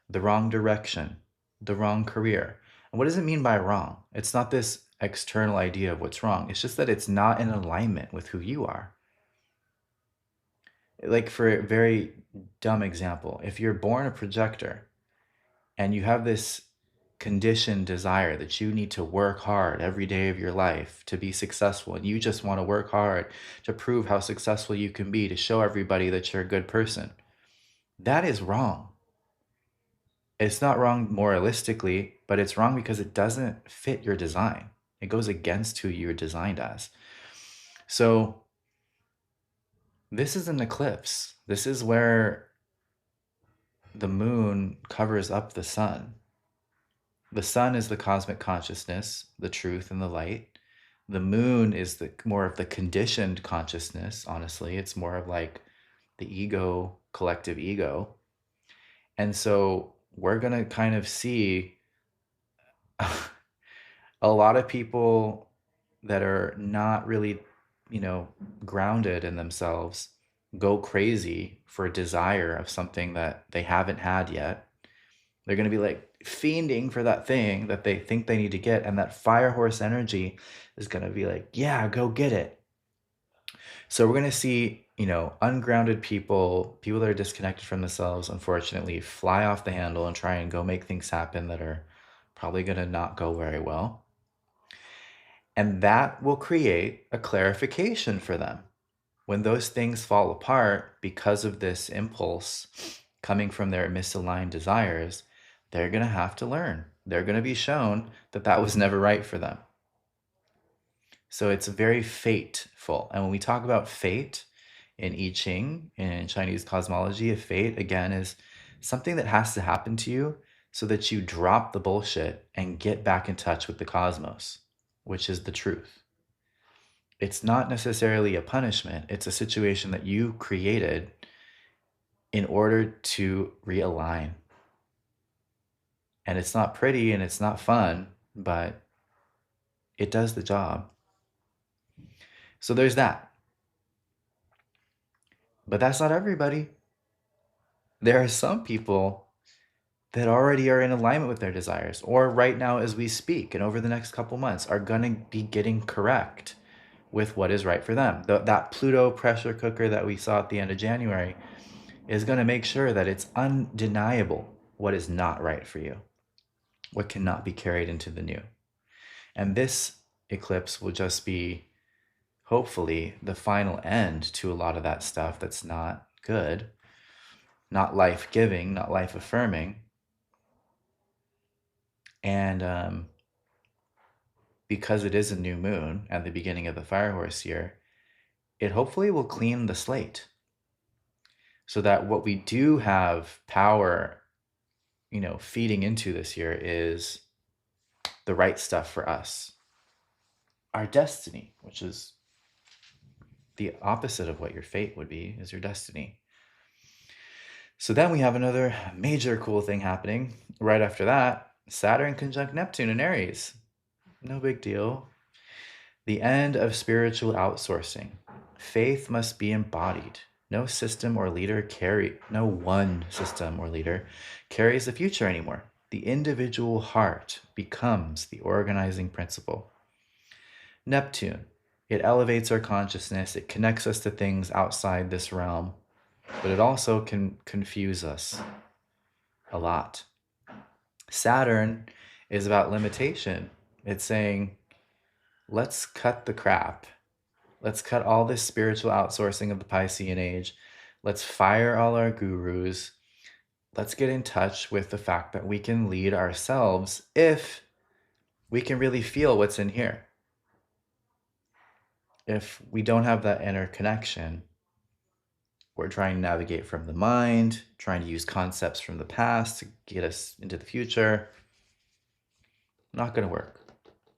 the wrong direction, the wrong career. And what does it mean by wrong? It's not this external idea of what's wrong. It's just that it's not in alignment with who you are. Like, for a very dumb example, if you're born a projector and you have this conditioned desire that you need to work hard every day of your life to be successful, and you just want to work hard to prove how successful you can be, to show everybody that you're a good person, that is wrong. It's not wrong moralistically, but it's wrong because it doesn't fit your design. It goes against who you're designed as. So this is an eclipse. This is where the moon covers up the sun. The sun is the cosmic consciousness, the truth and the light. The moon is the more of the conditioned consciousness, honestly. It's more of like the ego, collective ego. And so we're going to kind of see a lot of people that are not really, you know, grounded in themselves go crazy for a desire of something that they haven't had yet. They're going to be like fiending for that thing that they think they need to get. And that fire horse energy is going to be like, yeah, go get it. So we're going to see, ungrounded people, people that are disconnected from themselves, unfortunately, fly off the handle and try and go make things happen that are probably going to not go very well. And that will create a clarification for them. When those things fall apart because of this impulse coming from their misaligned desires, they're going to have to learn. They're going to be shown that that was never right for them. So it's very fateful. And when we talk about fate in I Ching, in Chinese cosmology, a fate, again, is something that has to happen to you so that you drop the bullshit and get back in touch with the cosmos, which is the truth. It's not necessarily a punishment, it's a situation that you created in order to realign. And it's not pretty and it's not fun, but it does the job. So there's that. But that's not everybody. There are some people that already are in alignment with their desires, or right now as we speak and over the next couple months are going to be getting correct with what is right for them. That Pluto pressure cooker that we saw at the end of January is going to make sure that it's undeniable what is not right for you, what cannot be carried into the new. And this eclipse will just be, hopefully, the final end to a lot of that stuff that's not good, not life giving, not life affirming. And because it is a new moon at the beginning of the fire horse year, it hopefully will clean the slate so that what we do have power, feeding into this year is the right stuff for us. Our destiny, which is the opposite of what your fate would be, is your destiny. So then we have another major cool thing happening right after that. Saturn conjunct Neptune in Aries. No big deal. The end of spiritual outsourcing. Faith must be embodied. No one system or leader carries the future anymore. The individual heart becomes the organizing principle. Neptune, it elevates our consciousness, it connects us to things outside this realm, but it also can confuse us a lot. Saturn is about limitation. It's saying, let's cut the crap. Let's cut all this spiritual outsourcing of the Piscean age. Let's fire all our gurus. Let's get in touch with the fact that we can lead ourselves if we can really feel what's in here. If we don't have that inner connection, we're trying to navigate from the mind, trying to use concepts from the past to get us into the future. Not going to work.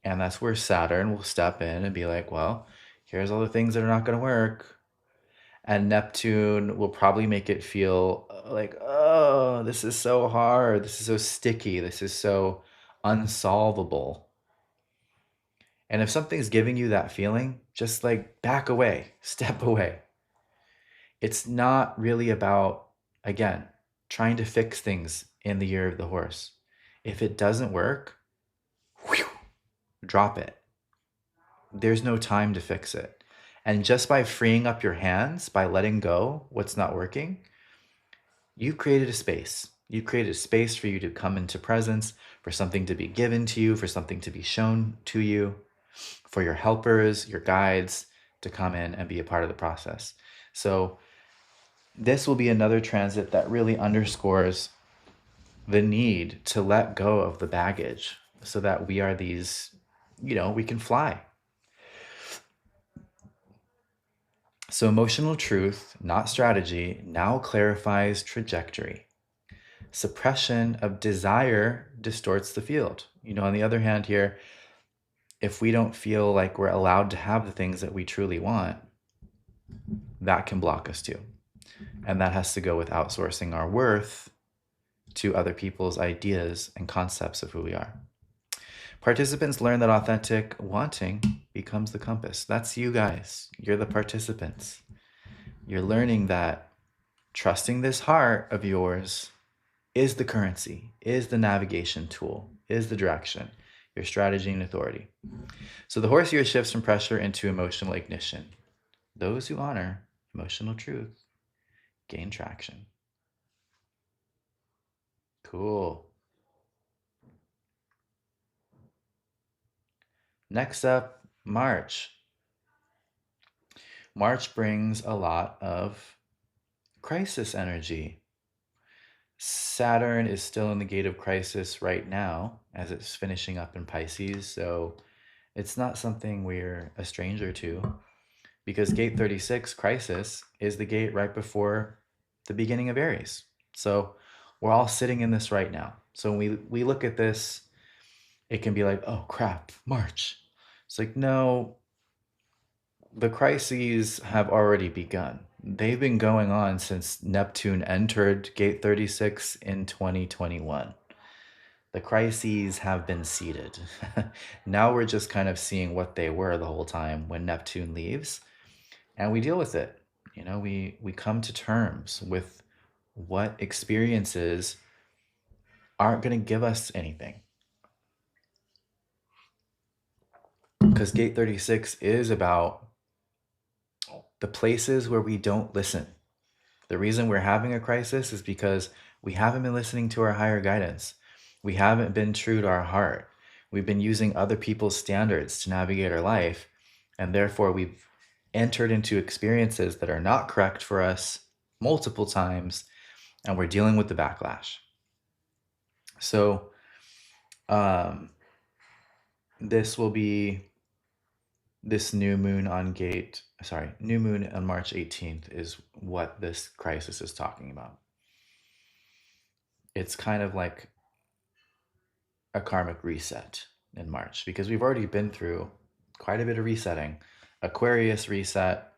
And that's where Saturn will step in and be like, well, here's all the things that are not going to work. And Neptune will probably make it feel like, oh, this is so hard. This is so sticky. This is so unsolvable. And if something's giving you that feeling, just like back away, step away. It's not really about, again, trying to fix things in the year of the horse. If it doesn't work, whew, drop it. There's no time to fix it. And just by freeing up your hands, by letting go what's not working, you created a space. You created a space for you to come into presence, for something to be given to you, for something to be shown to you, for your helpers, your guides to come in and be a part of the process. So this will be another transit that really underscores the need to let go of the baggage so that we are these, we can fly. So emotional truth, not strategy, now clarifies trajectory. Suppression of desire distorts the field. On the other hand, here, if we don't feel like we're allowed to have the things that we truly want, that can block us too. And that has to go with outsourcing our worth to other people's ideas and concepts of who we are. Participants learn that authentic wanting becomes the compass. That's you guys. You're the participants. You're learning that trusting this heart of yours is the currency, is the navigation tool, is the direction, your strategy and authority. So the horse year shifts from pressure into emotional ignition. Those who honor emotional truth gain traction. Cool. Next up, March. March brings a lot of crisis energy. Saturn is still in the gate of crisis right now as it's finishing up in Pisces, so it's not something we're a stranger to because gate 36, crisis, is the gate right before the beginning of Aries. So we're all sitting in this right now. So when we look at this, it can be like, oh crap, March. It's like, no, the crises have already begun. They've been going on since Neptune entered gate 36 in 2021. The crises have been seeded. Now we're just kind of seeing what they were the whole time when Neptune leaves, and we deal with it. We come to terms with what experiences aren't going to give us anything. Because gate 36 is about the places where we don't listen. The reason we're having a crisis is because we haven't been listening to our higher guidance. We haven't been true to our heart. We've been using other people's standards to navigate our life, and therefore we've entered into experiences that are not correct for us multiple times, and we're dealing with the backlash. So, this will be this new moon on March 18th is what this crisis is talking about. It's kind of like a karmic reset in March because we've already been through quite a bit of resetting. Aquarius reset,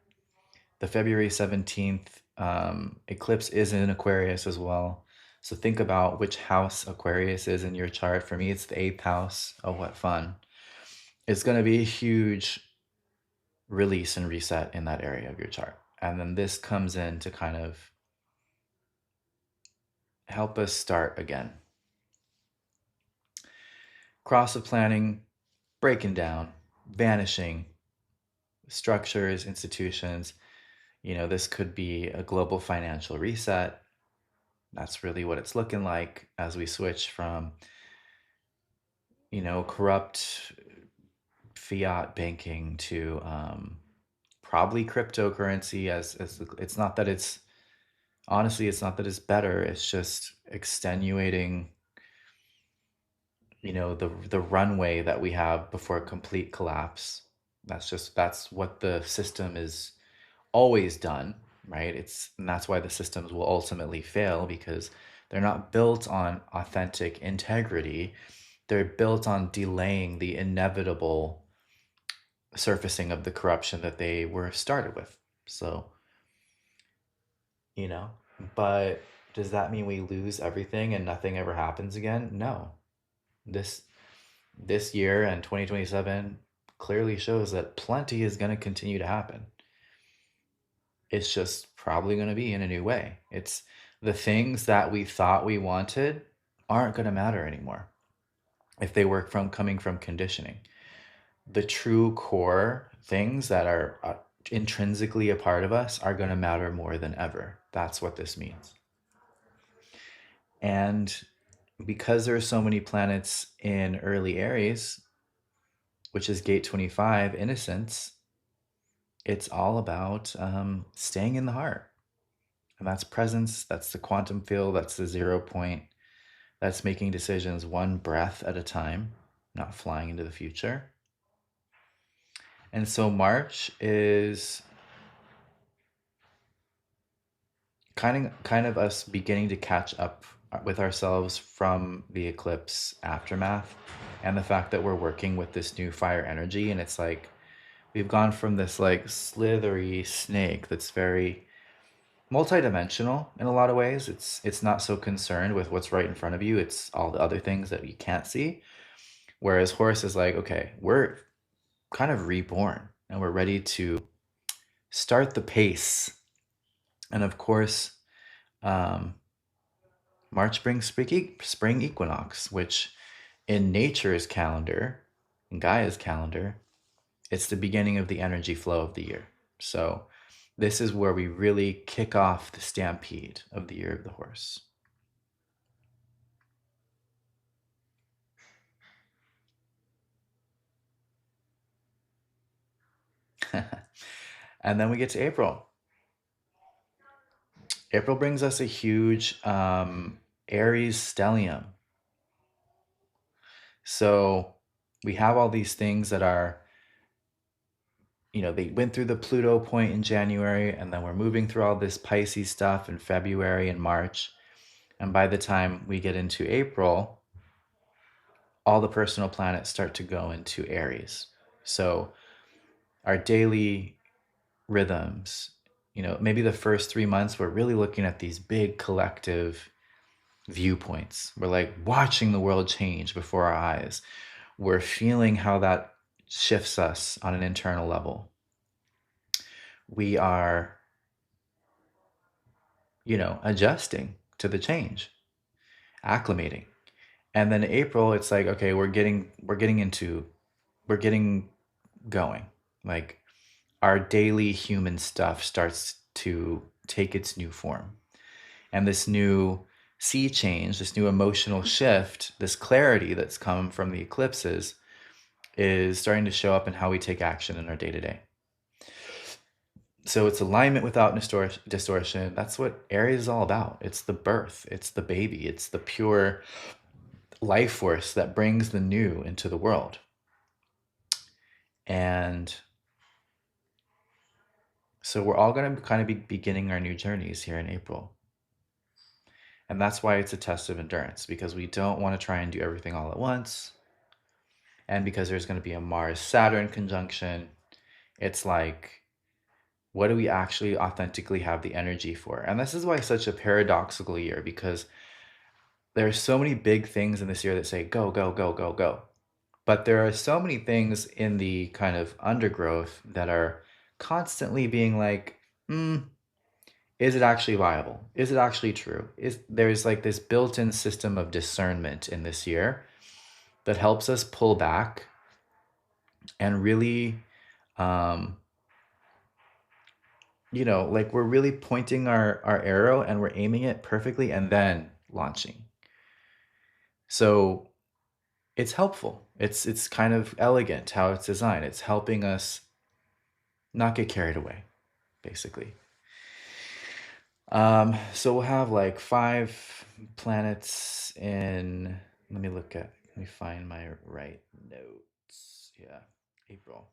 the February 17th eclipse is in Aquarius as well. So think about which house Aquarius is in your chart. For me, it's the 8th house. Oh, what fun. It's going to be a huge release and reset in that area of your chart. And then this comes in to kind of help us start again. Cross of planning, breaking down, vanishing, structures, institutions. This could be a global financial reset. That's really what it's looking like as we switch from, corrupt fiat banking to probably cryptocurrency. As it's not that it's honestly, it's not that it's better. It's just extenuating, the runway that we have before a complete collapse. That's what the system is always done, right? And that's why the systems will ultimately fail because they're not built on authentic integrity. They're built on delaying the inevitable surfacing of the corruption that they were started with. So, you know, but does that mean we lose everything and nothing ever happens again? No. This this year and 2027 clearly shows that plenty is going to continue to happen. It's just probably going to be in a new way. It's the things that we thought we wanted aren't going to matter anymore if they were coming from conditioning. The true core things that are intrinsically a part of us are going to matter more than ever. That's what this means. And because there are so many planets in early Aries, which is gate 25, innocence, it's all about staying in the heart. And that's presence, that's the quantum field, that's the 0 point, that's making decisions one breath at a time, not flying into the future. And so March is kind of us beginning to catch up with ourselves from the eclipse aftermath and the fact that we're working with this new fire energy. And it's like we've gone from this like slithery snake that's very multidimensional in a lot of ways. It's not so concerned with what's right in front of you. It's all the other things that you can't see. Whereas horse is like, okay, we're kind of reborn and we're ready to start the pace. And of course, um, March brings spring equinox, which in nature's calendar, in Gaia's calendar, it's the beginning of the energy flow of the year. So this is where we really kick off the stampede of the year of the horse. And then we get to April. April brings us a huge Aries stellium. So we have all these things that are, they went through the Pluto point in January, and then we're moving through all this Pisces stuff in February and March. And by the time we get into April, all the personal planets start to go into Aries. So our daily rhythms, maybe the first 3 months, we're really looking at these big collective viewpoints. We're like watching the world change before our eyes. We're feeling how that shifts us on an internal level. We are, adjusting to the change, acclimating. And then April, it's like, okay, we're getting going. Like our daily human stuff starts to take its new form. And this new sea change, this new emotional shift, this clarity that's come from the eclipses is starting to show up in how we take action in our day to day. So it's alignment without distortion. That's what Aries is all about. It's the birth, it's the baby, it's the pure life force that brings the new into the world. And so we're all going to kind of be beginning our new journeys here in April. And that's why it's a test of endurance, because we don't want to try and do everything all at once. And because there's going to be a Mars Saturn conjunction, it's like, what do we actually authentically have the energy for? And this is why it's such a paradoxical year, because there's so many big things in this year that say go, go, go, go, go. But there are so many things in the kind of undergrowth that are constantly being like, is it actually viable? Is it actually true? There's like this built-in system of discernment in this year that helps us pull back and really, um, like we're really pointing our arrow and we're aiming it perfectly and then launching. So it's helpful. It's kind of elegant how it's designed. It's helping us not get carried away, basically. So we'll have like 5 planets in. Let me find my right notes. Yeah, April.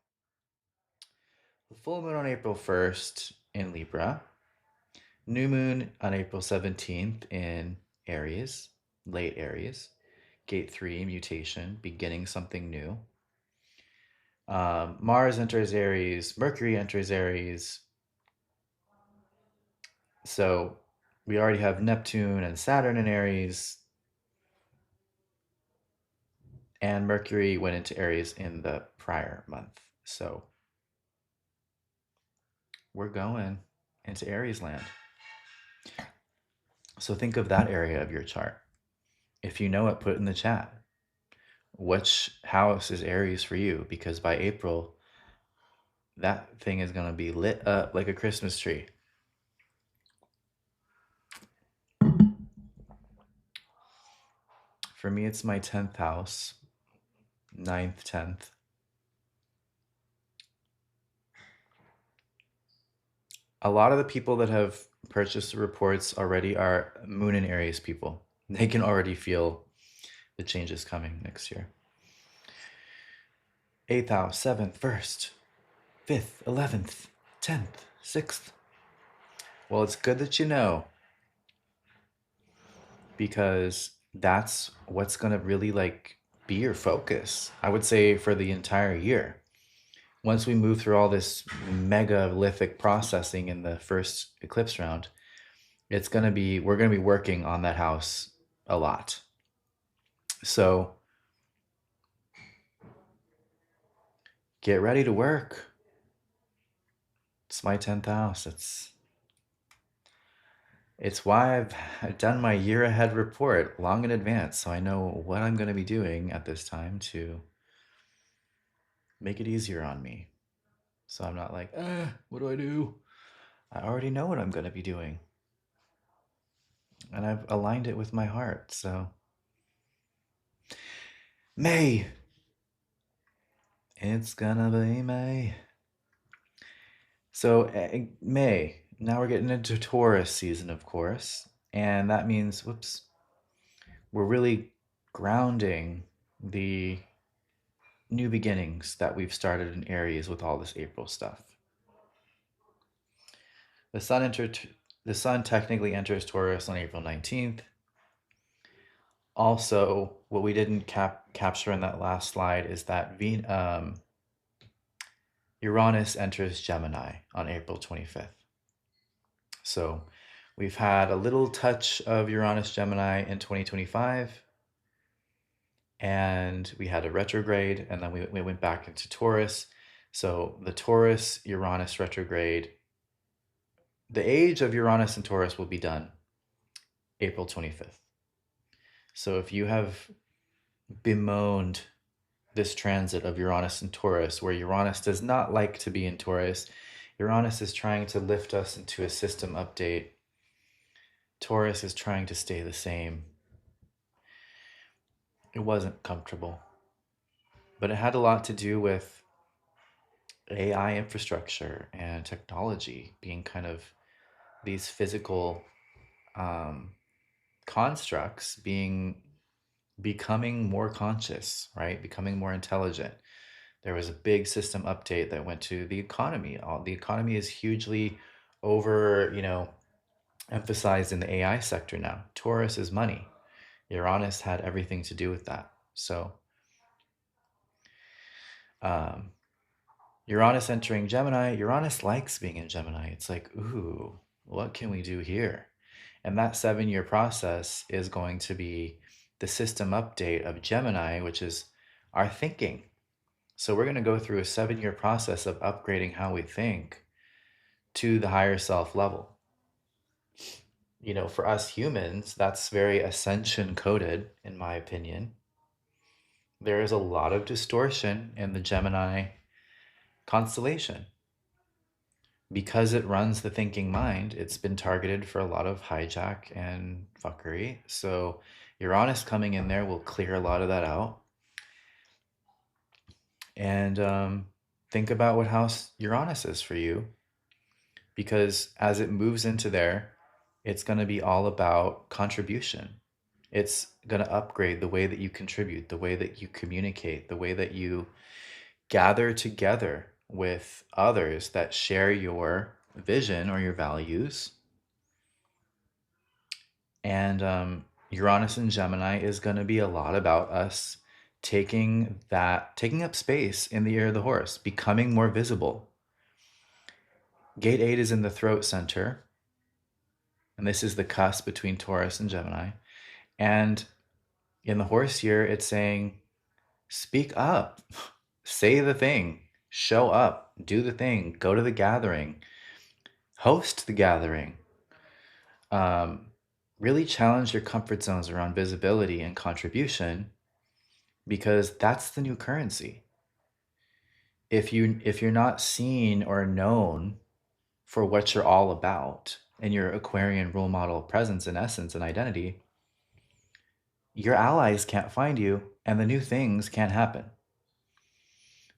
The full moon on April 1st in Libra. New moon on April 17th in Aries, late Aries. Gate 3, mutation, beginning something new. Mars enters Aries, Mercury enters Aries. So we already have Neptune and Saturn in Aries, and Mercury went into Aries in the prior month. So we're going into Aries land. So think of that area of your chart. If you know it, put it in the chat. Which house is Aries for you? Because by April, that thing is going to be lit up like a Christmas tree. For me, it's my 10th house, 9th, 10th. A lot of the people that have purchased the reports already are Moon and Aries people. They can already feel the changes coming next year. 8th house, 7th, 1st, 5th, 11th, 10th, 6th. Well, it's good that you know. because that's what's going to really like be your focus, I would say, for the entire year. Once we move through all this megalithic processing in the first eclipse round, we're going to be working on that house a lot. So get ready to work. It's my 10th house. It's why I've done my year ahead report long in advance, so I know what I'm going to be doing at this time to make it easier on me. So I'm not like, what do I do? I already know what I'm going to be doing. And I've aligned it with my heart. So, May. It's gonna be May. So, May. Now we're getting into Taurus season, of course. And that means, whoops, we're really grounding the new beginnings that we've started in Aries with all this April stuff. The sun entered the sun technically enters Taurus on April 19th. Also, what we didn't capture in that last slide is that Uranus enters Gemini on April 25th. So we've had a little touch of Uranus Gemini in 2025, and we had a retrograde, and then we went back into Taurus. So the Taurus Uranus retrograde, the age of Uranus and Taurus will be done April 25th. So if you have bemoaned this transit of Uranus and Taurus, where Uranus does not like to be in Taurus, Uranus is trying to lift us into a system update. Taurus is trying to stay the same. It wasn't comfortable, but it had a lot to do with AI infrastructure and technology being kind of these physical um, constructs becoming more conscious, right? Becoming more intelligent. There was a big system update that went to the economy. The economy is hugely over, emphasized in the AI sector now. Taurus is money. Uranus had everything to do with that. So, um, Uranus entering Gemini, Uranus likes being in Gemini. It's like, ooh, what can we do here? And that 7 year process is going to be the system update of Gemini, which is our thinking. So we're going to go through a 7 year process of upgrading how we think to the higher self level. For us humans, that's very ascension coded, in my opinion. There is a lot of distortion in the Gemini constellation. Because it runs the thinking mind, it's been targeted for a lot of hijack and fuckery. So Uranus coming in there will clear a lot of that out. And think about what house Uranus is for you, because as it moves into there, it's going to be all about contribution. It's going to upgrade the way that you contribute, the way that you communicate, the way that you gather together with others that share your vision or your values. And Uranus and Gemini is going to be a lot about us taking up space in the ear of the horse, becoming more visible. Gate 8 is in the throat center, and this is the cusp between Taurus and Gemini. And in the horse year, it's saying, speak up, say the thing, show up, do the thing, go to the gathering, host the gathering. Really challenge your comfort zones around visibility and contribution, because that's the new currency. If you're not seen or known for what you're all about and your Aquarian role model presence and essence and identity, your allies can't find you and the new things can't happen.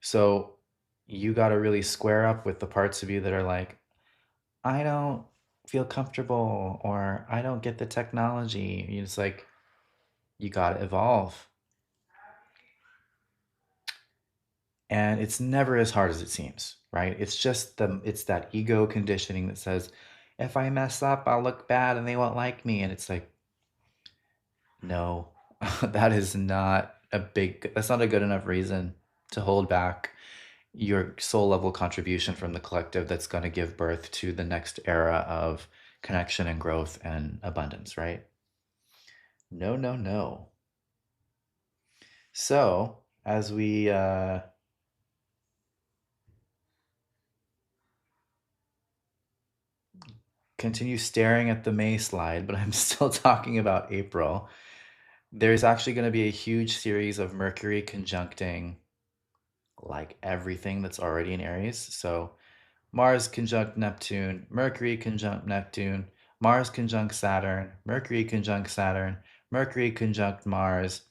So you got to really square up with the parts of you that are like, I don't feel comfortable, or I don't get the technology. It's like, you got to evolve. And it's never as hard as it seems, right? It's that ego conditioning that says, if I mess up, I'll look bad and they won't like me. And it's like, No, that is not that's not a good enough reason to hold back your soul level contribution from the collective that's going to give birth to the next era of connection and growth and abundance, right? No, no, no. So, as we continue staring at the May slide, but I'm still talking about April, there's actually going to be a huge series of Mercury conjuncting like everything that's already in Aries. So, Mars conjunct Neptune, Mercury conjunct Neptune, Mars conjunct Saturn, Mercury conjunct Saturn, Mercury conjunct Mars,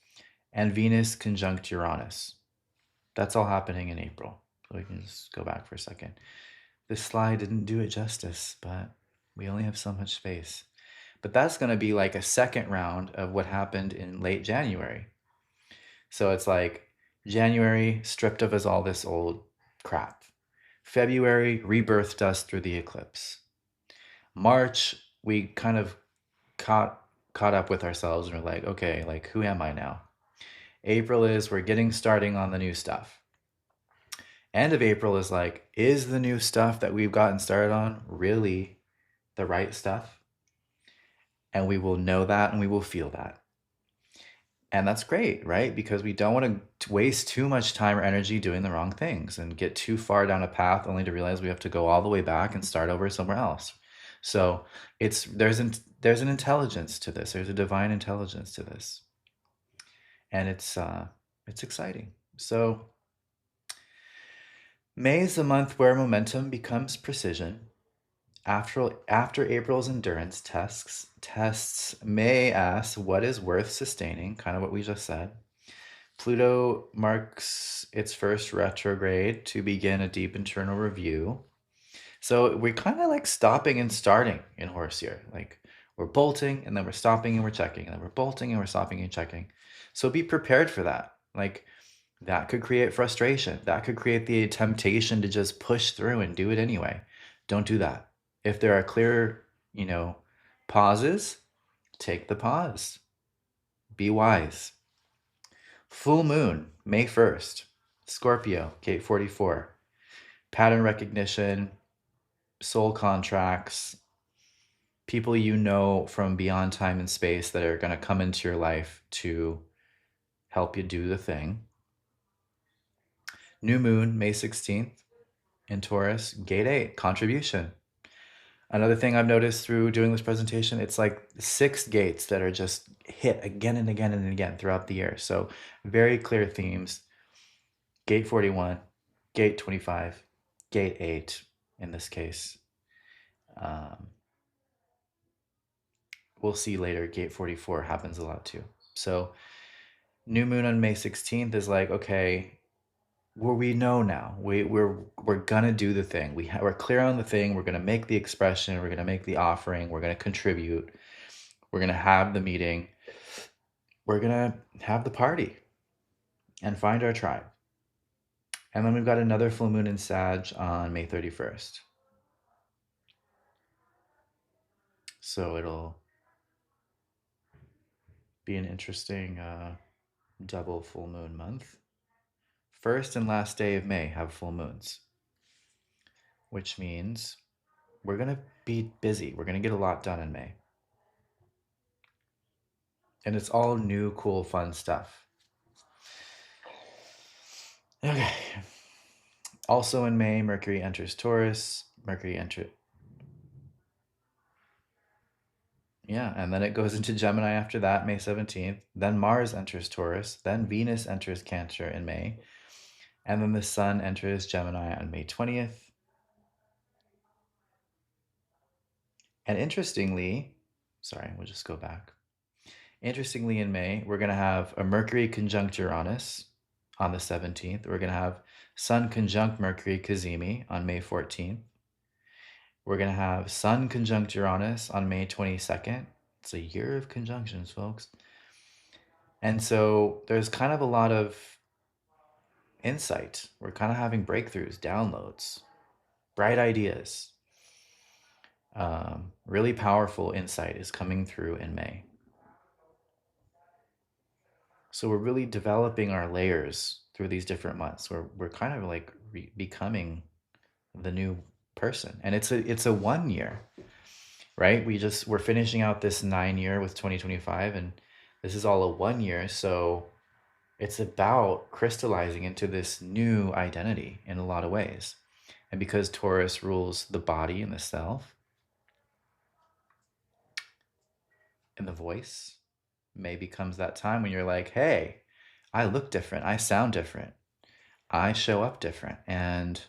and Venus conjunct Uranus. That's all happening in April. So we can just go back for a second. This slide didn't do it justice, but we only have so much space. But that's going to be like a second round of what happened in late January. So it's like January stripped of us all this old crap. February rebirthed us through the eclipse. March, we kind of caught up with ourselves and we're like, okay, like who am I now? April is we're getting starting on the new stuff. End of April is like, is the new stuff that we've gotten started on really the right stuff? And we will know that and we will feel that. And that's great, right? Because we don't want to waste too much time or energy doing the wrong things and get too far down a path only to realize we have to go all the way back and start over somewhere else. So there's an intelligence to this. There's a divine intelligence to this, and it's exciting. So May is the month where momentum becomes precision. After April's endurance tests May asks what is worth sustaining, kind of what we just said. Pluto marks its first retrograde to begin a deep internal review. So we're kind of like stopping and starting in horse here. Like we're bolting and then we're stopping and we're checking and then we're bolting and we're stopping and checking. So be prepared for that. Like that could create frustration. That could create the temptation to just push through and do it anyway. Don't do that. If there are clear, you know, pauses, take the pause. Be wise. Full moon, May 1st. Scorpio, gate 44. Pattern recognition, soul contracts, people you know from beyond time and space that are going to come into your life to help you do the thing. New moon, May 16th in Taurus, gate 8, contribution. Another thing I've noticed through doing this presentation, it's like 6 gates that are just hit again and again and again throughout the year. So very clear themes. Gate 41, gate 25, gate 8 in this case. Um, we'll see later, gate 44 happens a lot too. So new moon on May 16th is like, okay, well, we know now. We're gonna do the thing. We're clear on the thing. We're gonna make the expression. We're gonna make the offering. We're gonna contribute. We're gonna have the meeting. We're gonna have the party and find our tribe. And then we've got another full moon in Sag on May 31st. So it'll be an interesting double full moon month. First and last day of May have full moons, which means we're going to be busy. We're going to get a lot done in May. And it's all new, cool, fun stuff. Okay. Also in May, Mercury enters Taurus. Yeah, and then it goes into Gemini after that, May 17th. Then Mars enters Taurus. Then Venus enters Cancer in May. And then the Sun enters Gemini on May 20th. And interestingly, sorry, we'll just go back. Interestingly, in May, we're going to have a Mercury conjunct Uranus on the 17th. We're going to have Sun conjunct Mercury Cazimi on May 14th. We're going to have Sun conjunct Uranus on May 22nd. It's a year of conjunctions, folks. And so there's kind of a lot of insight. We're kind of having breakthroughs, downloads, bright ideas. Really powerful insight is coming through in May. So we're really developing our layers through these different months. We're kind of like becoming the new person, and it's a 1 year, right? We're finishing out this 9 year with 2025, and this is all a 1 year. So it's about crystallizing into this new identity in a lot of ways. And because Taurus rules the body and the self and the voice, maybe comes that time when you're like, hey, I look different, I sound different, I show up different, and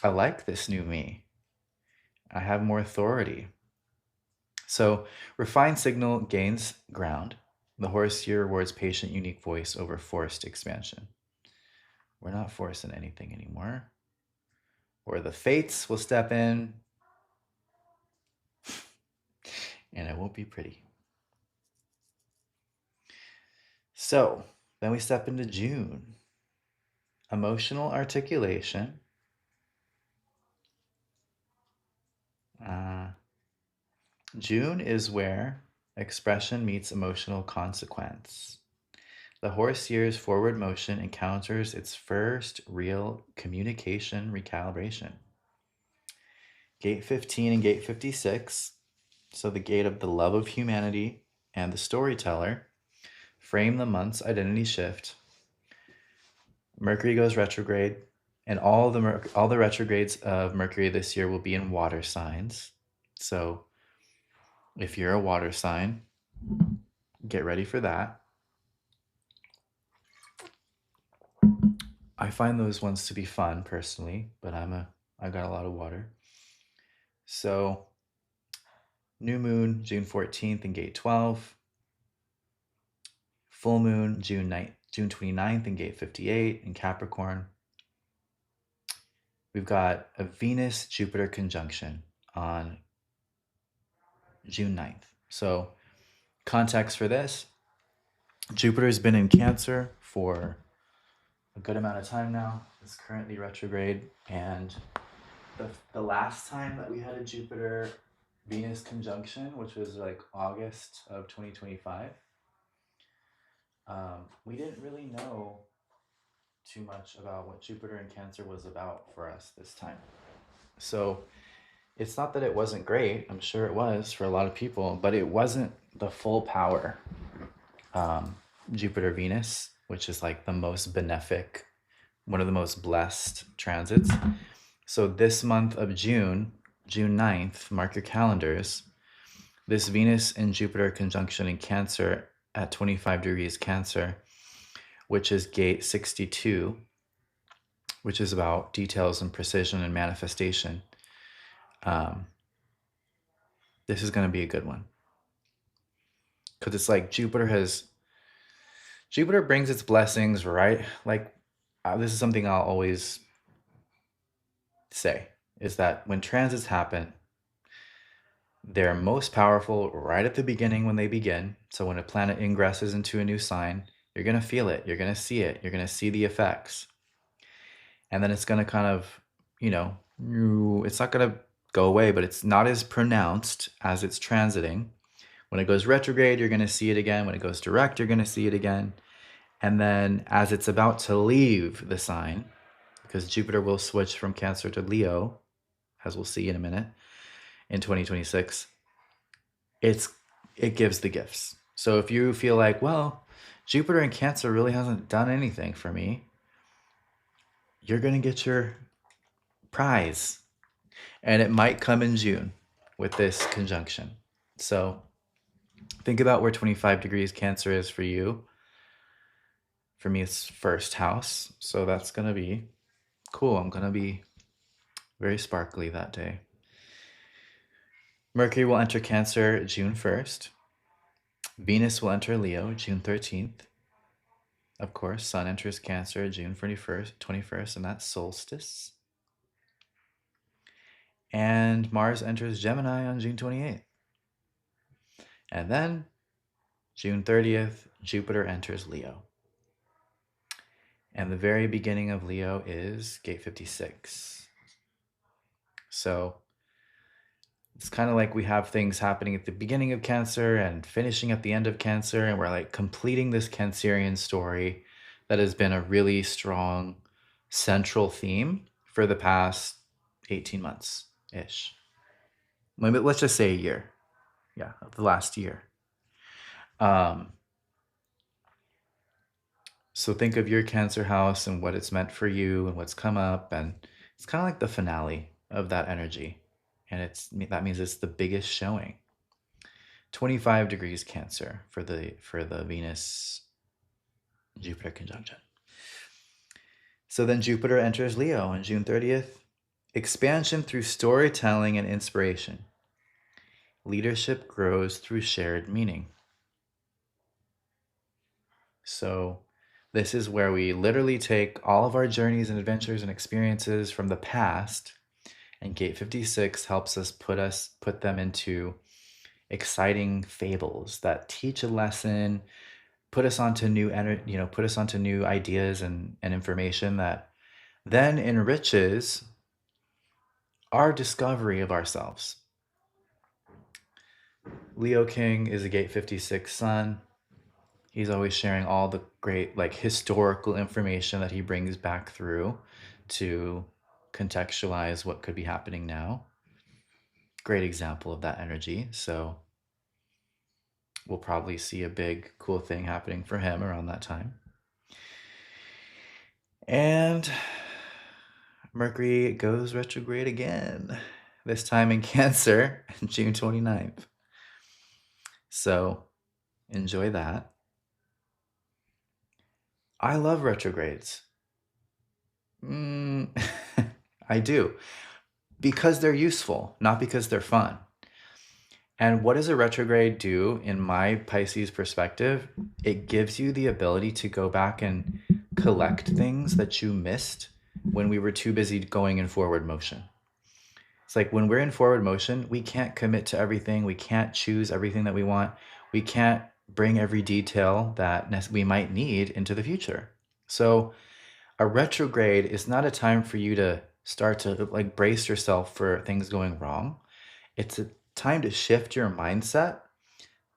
I like this new me. I have more authority. So, refined signal gains ground. The horse here rewards patient, unique voice over forced expansion. We're not forcing anything anymore. Or the fates will step in, and it won't be pretty. So, then we step into June. Emotional articulation. Uh, June is where expression meets emotional consequence. The horse year's forward motion encounters its first real communication recalibration. Gate 15 and gate 56, so the gate of the love of humanity and the storyteller, frame the month's identity shift. Mercury goes retrograde, and all the retrogrades of Mercury this year will be in water signs. So if you're a water sign, get ready for that. I find those ones to be fun personally, but I got a lot of water. So new moon June 14th in gate 12. Full moon June 29th in gate 58 in Capricorn. We've got a Venus Jupiter conjunction on June 9th. So context for this, Jupiter's been in Cancer for a good amount of time now. It's currently retrograde, and the last time that we had a Jupiter Venus conjunction, which was like August of 2025, we didn't really know too much about what Jupiter in Cancer was about for us this time. So it's not that it wasn't great. I'm sure it was for a lot of people, but it wasn't the full power Jupiter Venus, which is like the most benefic, one of the most blessed transits. So this month of June, June 9th, mark your calendars. This Venus and Jupiter conjunction in Cancer at 25 degrees Cancer, which is gate 62, which is about details and precision and manifestation. This is going to be a good one. Because it's like Jupiter brings its blessings, right? Like, this is something I'll always say, is that when transits happen, they're most powerful right at the beginning when they begin. So when a planet ingresses into a new sign, you're going to feel it, you're going to see it, you're going to see the effects. And then it's going to kind of, it's not going to go away, but it's not as pronounced as it's transiting. When it goes retrograde, you're going to see it again. When it goes direct, you're going to see it again. And then as it's about to leave the sign, because Jupiter will switch from Cancer to Leo, as we'll see in a minute, in 2026, it gives the gifts. So if you feel like, well, Jupiter in Cancer really hasn't done anything for me, you're going to get your prize. And it might come in June with this conjunction. So think about where 25 degrees Cancer is for you. For me, it's first house. So that's going to be cool. I'm going to be very sparkly that day. Mercury will enter Cancer June 1st. Venus will enter Leo June 13th. Of course, Sun enters Cancer June 21st, and that's solstice. And Mars enters Gemini on June 28th. And then, June 30th, Jupiter enters Leo. And the very beginning of Leo is gate 56. So It's kind of like we have things happening at the beginning of Cancer and finishing at the end of Cancer, and we're like completing this Cancerian story that has been a really strong central theme for the past 18 months ish. Maybe let's just say a year. Yeah, the last year. Um, so think of your Cancer house and what it's meant for you and what's come up, and it's kind of like the finale of that energy, and that means it's the biggest showing. 25 degrees Cancer for the Venus Jupiter conjunction. So then Jupiter enters Leo on June 30th. Expansion through storytelling and inspiration. Leadership grows through shared meaning. So this is where we literally take all of our journeys and adventures and experiences from the past, and Gate 56 helps us put them into exciting fables that teach a lesson, put us onto put us onto new ideas and information that then enriches our discovery of ourselves. Leo King is a Gate 56 sun. He's always sharing all the great like historical information that he brings back through to contextualize what could be happening now. Great example of that energy. So we'll probably see a big cool thing happening for him around that time. And Mercury goes retrograde again, this time in Cancer, June 29th. So enjoy that. I love retrogrades. Mm, I do. Because they're useful, not because they're fun. And what does a retrograde do in my Pisces perspective? It gives you the ability to go back and collect things that you missed when we were too busy going in forward motion. It's like when we're in forward motion, we can't commit to everything. We can't choose everything that we want. We can't bring every detail that we might need into the future. So a retrograde is not a time for you to start to like brace yourself for things going wrong. It's a time to shift your mindset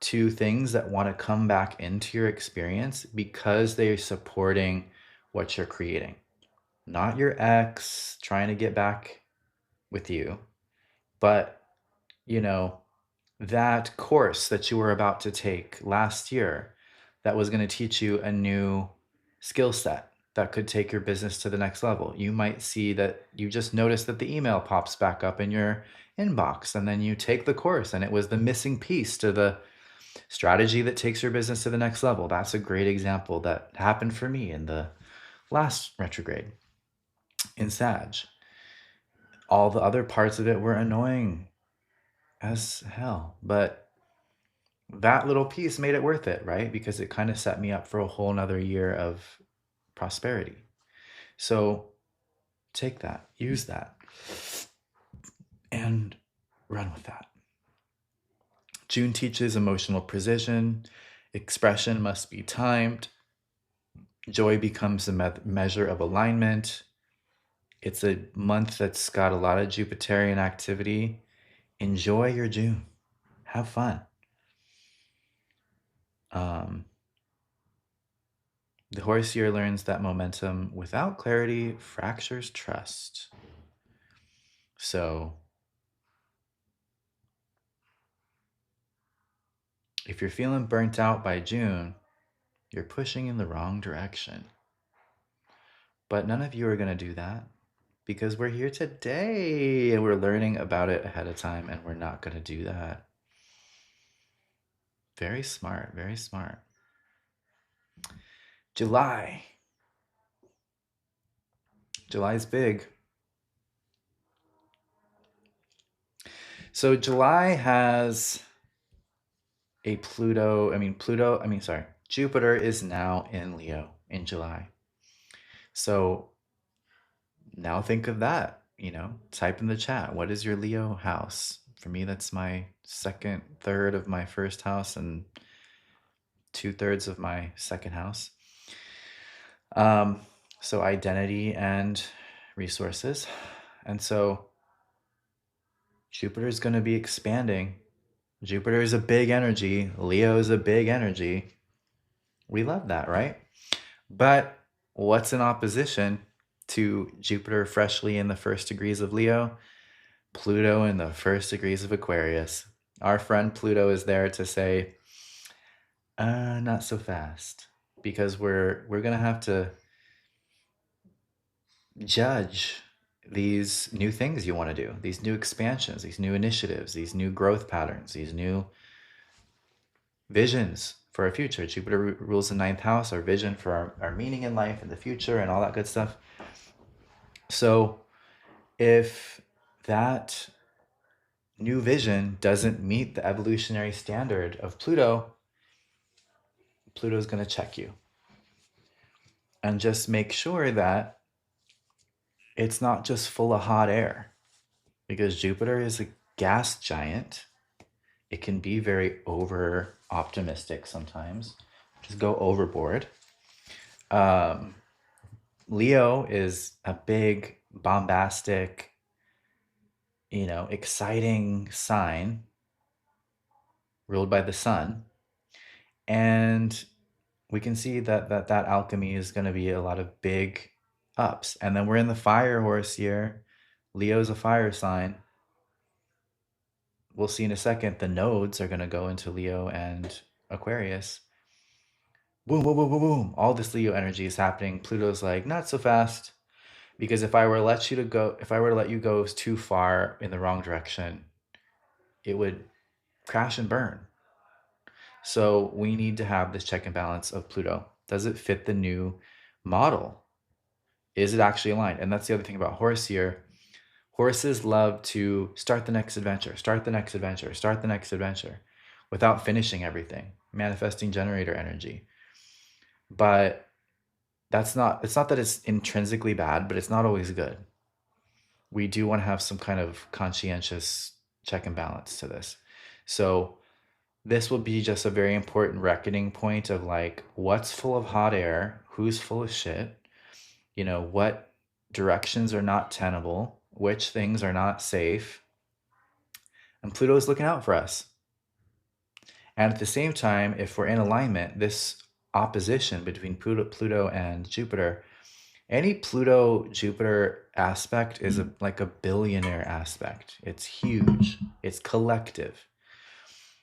to things that want to come back into your experience because they're supporting what you're creating. Not your ex trying to get back with you, but you know, that course that you were about to take last year that was going to teach you a new skill set that could take your business to the next level. You might see that you just notice that the email pops back up in your inbox, and then you take the course and it was the missing piece to the strategy that takes your business to the next level. That's a great example that happened for me in the last retrograde in Sag. All the other parts of it were annoying as hell, but that little piece made it worth it, right? Because it kind of set me up for a whole nother year of prosperity. So take that, use that, and run with that. June teaches emotional precision. Expression must be timed. Joy becomes a measure of alignment. It's a month that's got a lot of Jupiterian activity. Enjoy your June. Have fun. Um, the horse year learns that momentum without clarity fractures trust. So if you're feeling burnt out by June, you're pushing in the wrong direction. But none of you are going to do that because we're here today and we're learning about it ahead of time, and we're not going to do that. Very smart, very smart. July. July's big. So July has a Jupiter is now in Leo in July. So now think of that, type in the chat. What is your Leo house? For me, that's my second, third of my first house and 2/3 of my second house. Um, so identity and resources. And so Jupiter is going to be expanding. Jupiter is a big energy. Leo is a big energy. We love that, right? But what's in opposition to Jupiter freshly in the first degrees of Leo? Pluto in the first degrees of Aquarius. Our friend Pluto is there to say, not so fast, because we're gonna have to judge these new things you want to do, these new expansions, these new initiatives, these new growth patterns, these new visions for our future. Jupiter rules the ninth house, our vision for our meaning in life and the future and all that good stuff. So if that new vision doesn't meet the evolutionary standard of Pluto, Pluto's going to check you and just make sure that it's not just full of hot air, because Jupiter is a gas giant. It can be very over optimistic sometimes, just go overboard. Um, Leo is a big, bombastic, exciting sign ruled by the sun. And we can see that alchemy is going to be a lot of big ups. And then we're in the fire horse year. Leo's a fire sign. We'll see in a second. The nodes are going to go into Leo and Aquarius. Boom, boom, boom, boom, boom. All this Leo energy is happening. Pluto's like, not so fast. Because if I were to let you go too far in the wrong direction, it would crash and burn. So we need to have this check and balance of Pluto. Does it fit the new model? Is it actually aligned? And that's the other thing about horse here. Horses love to start the next adventure, start the next adventure, start the next adventure without finishing everything, manifesting generator energy. But it's not that it's intrinsically bad, but it's not always good. We do want to have some kind of conscientious check and balance to this. So this will be just a very important reckoning point of like, what's full of hot air, who's full of shit, what directions are not tenable, which things are not safe. And Pluto is looking out for us. And at the same time, if we're in alignment, this opposition between Pluto and Jupiter, any Pluto Jupiter aspect is like a billionaire aspect. It's huge, it's collective.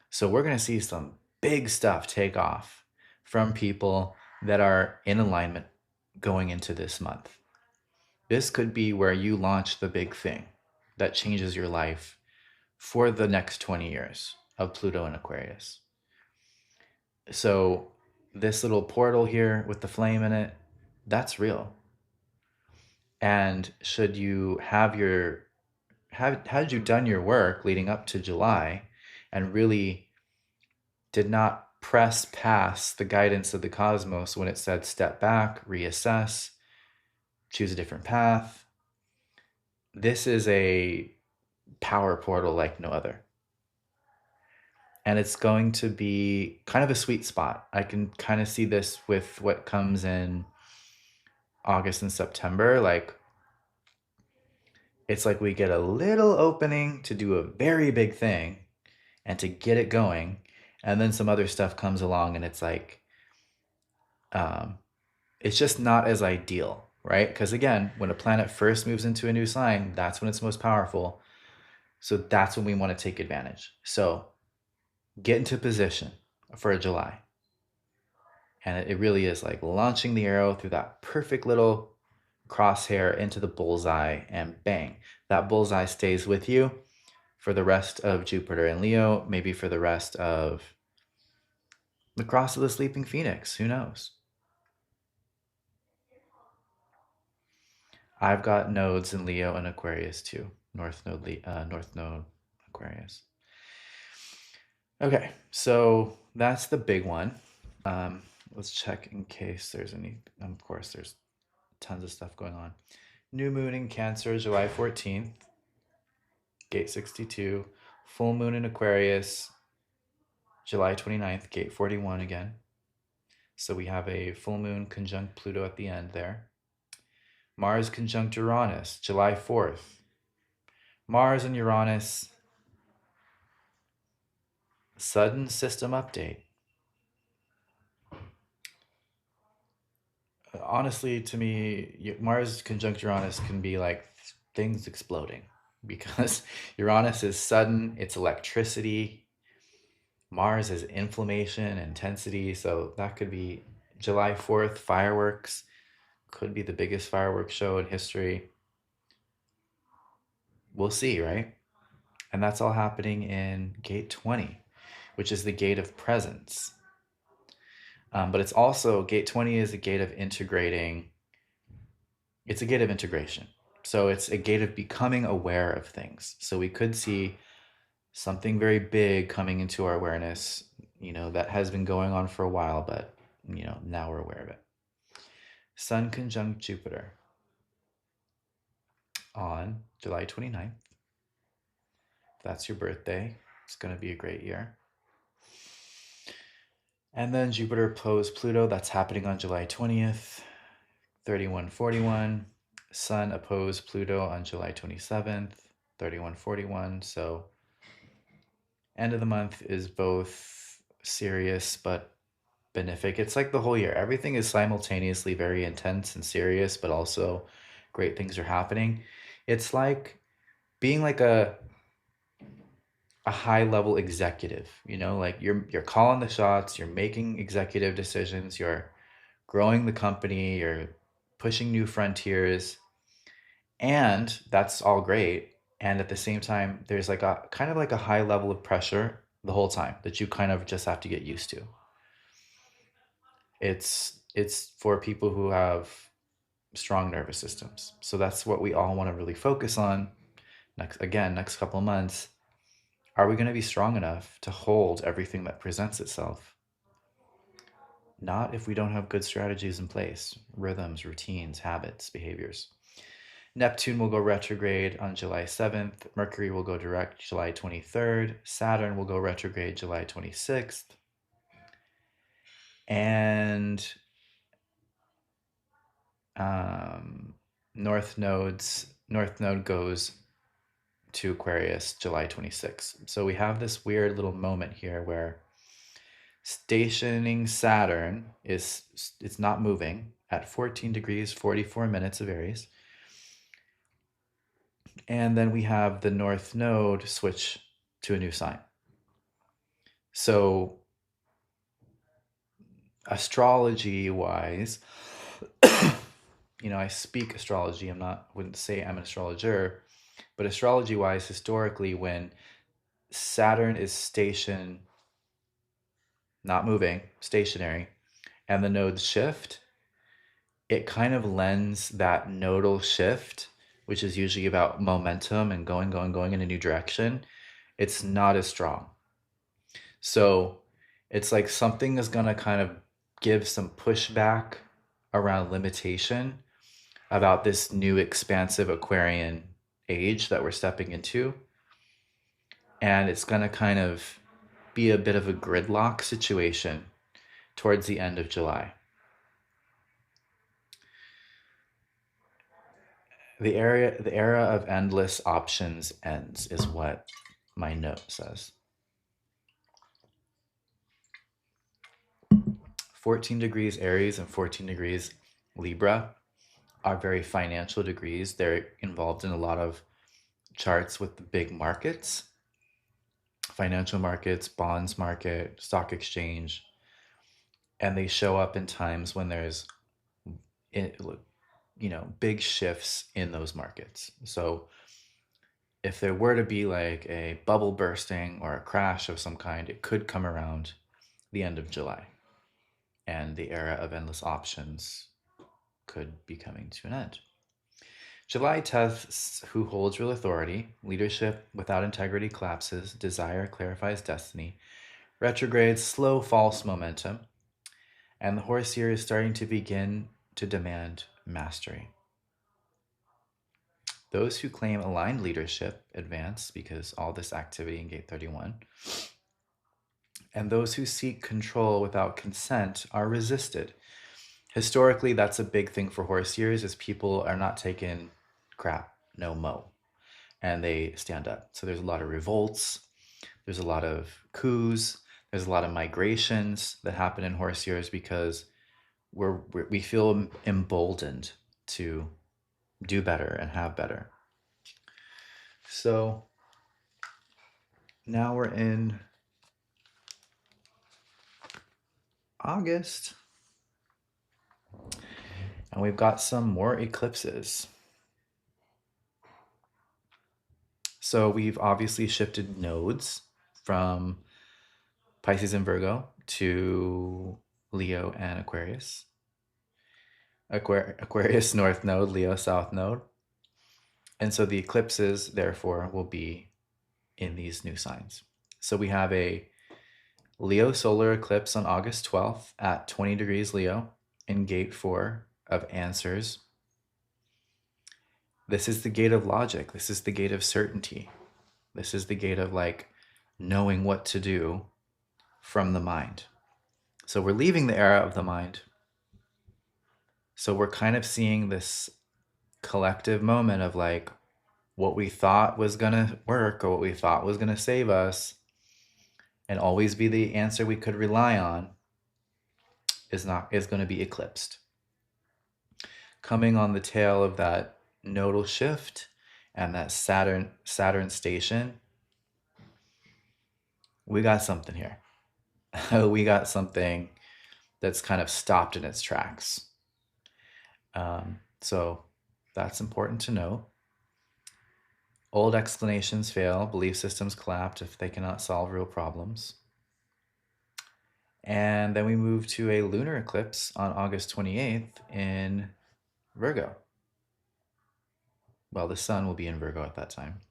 So we're going to see some big stuff take off from people that are in alignment going into this month. This could be where you launch the big thing that changes your life for the next 20 years of Pluto and Aquarius. So this little portal here with the flame in it, that's real. And should you had you done your work leading up to July and really did not press past the guidance of the cosmos when it said step back, reassess, choose a different path, this is a power portal like no other. And it's going to be kind of a sweet spot. I can kind of see this with what comes in August and September. Like, it's like we get a little opening to do a very big thing and to get it going. And then some other stuff comes along and it's like, it's just not as ideal, right? Because again, when a planet first moves into a new sign, that's when it's most powerful. So that's when we want to take advantage. So get into position for July. And it really is like launching the arrow through that perfect little crosshair into the bullseye, and bang, that bullseye stays with you for the rest of Jupiter and Leo, maybe for the rest of the cross of the sleeping phoenix. Who knows? I've got nodes in Leo and Aquarius too. North node Aquarius. Okay, so that's the big one. Let's check in case there's any. Of course, there's tons of stuff going on. New moon in Cancer, July 14th, gate 62. Full moon in Aquarius, July 29th, gate 41 again. So we have a full moon conjunct Pluto at the end there. Mars conjunct Uranus, July 4th. Mars and Uranus, Sudden system update. Honestly, to me, Mars conjunct Uranus can be like things exploding because Uranus is sudden, it's electricity. Mars is inflammation, intensity. So that could be July 4th, fireworks, could be the biggest fireworks show in history. We'll see, right? And that's all happening in gate 20, which is the gate of presence. But it's also, gate 20 is a gate of integrating, it's a gate of integration. So it's a gate of becoming aware of things. So we could see something very big coming into our awareness, that has been going on for a while, but, now we're aware of it. Sun conjunct Jupiter on July 29th. If that's your birthday, it's going to be a great year. And then Jupiter opposed Pluto, that's happening on July 20th, 3141. Sun opposed Pluto on July 27th, 3141. So end of the month is both serious but benefic. It's like the whole year. Everything is simultaneously very intense and serious, but also great things are happening. It's like being like a high level executive, like you're calling the shots, you're making executive decisions, you're growing the company, you're pushing new frontiers, and that's all great. And at the same time, there's like a kind of like a high level of pressure the whole time that you kind of just have to get used to. It's for people who have strong nervous systems. So that's what we all want to really focus on next couple of months. Are we going to be strong enough to hold everything that presents itself? Not if we don't have good strategies in place, rhythms, routines, habits, behaviors. Neptune will go retrograde on July 7th. Mercury will go direct July 23rd. Saturn will go retrograde July 26th. And North Node goes to Aquarius July 26th. So we have this weird little moment here where stationing Saturn it's not moving at 14 degrees 44 minutes of Aries. And then we have the North Node switch to a new sign. So astrology wise, I speak astrology. Wouldn't say I'm an astrologer, but astrology wise, historically, when Saturn is stationed, not moving, stationary, and the nodes shift, it kind of lends that nodal shift, which is usually about momentum and going in a new direction. It's not as strong. So it's like something is going to kind of give some pushback around limitation about this new expansive Aquarian age that we're stepping into. And it's going to kind of be a bit of a gridlock situation towards the end of July. The era of endless options ends is what my note says. 14 degrees Aries and 14 degrees Libra are very financial degrees. They're involved in a lot of charts with the big markets, financial markets, bonds market, stock exchange, and they show up in times when there's big shifts in those markets. So if there were to be like a bubble bursting or a crash of some kind, it could come around the end of July, and the era of endless options could be coming to an end. July tests who holds real authority. Leadership without integrity collapses. Desire clarifies destiny. Retrogrades slow false momentum. And the horse year is starting to begin to demand mastery. Those who claim aligned leadership advance because all this activity in gate 31. And those who seek control without consent are resisted. Historically, that's a big thing for horse years, is people are not taking crap, no mo, and they stand up. So there's a lot of revolts. There's a lot of coups. There's a lot of migrations that happen in horse years because we feel emboldened to do better and have better. So now we're in August, and we've got some more eclipses. So we've obviously shifted nodes from Pisces and Virgo to Leo and Aquarius. Aquarius North Node, Leo South Node. And so the eclipses, therefore, will be in these new signs. So we have a Leo solar eclipse on August 12th at 20 degrees Leo in gate 4 of answers. This is the gate of logic. This is the gate of certainty. This is the gate of like knowing what to do from the mind. So we're leaving the era of the mind. So we're kind of seeing this collective moment of like what we thought was going to work or what we thought was going to save us and always be the answer we could rely on is going to be eclipsed. Coming on the tail of that nodal shift and that Saturn station, we got something here. We got something that's kind of stopped in its tracks. So that's important to know. Old explanations fail, belief systems collapse if they cannot solve real problems. And then we move to a lunar eclipse on August 28th in Virgo. Well, the sun will be in Virgo at that time,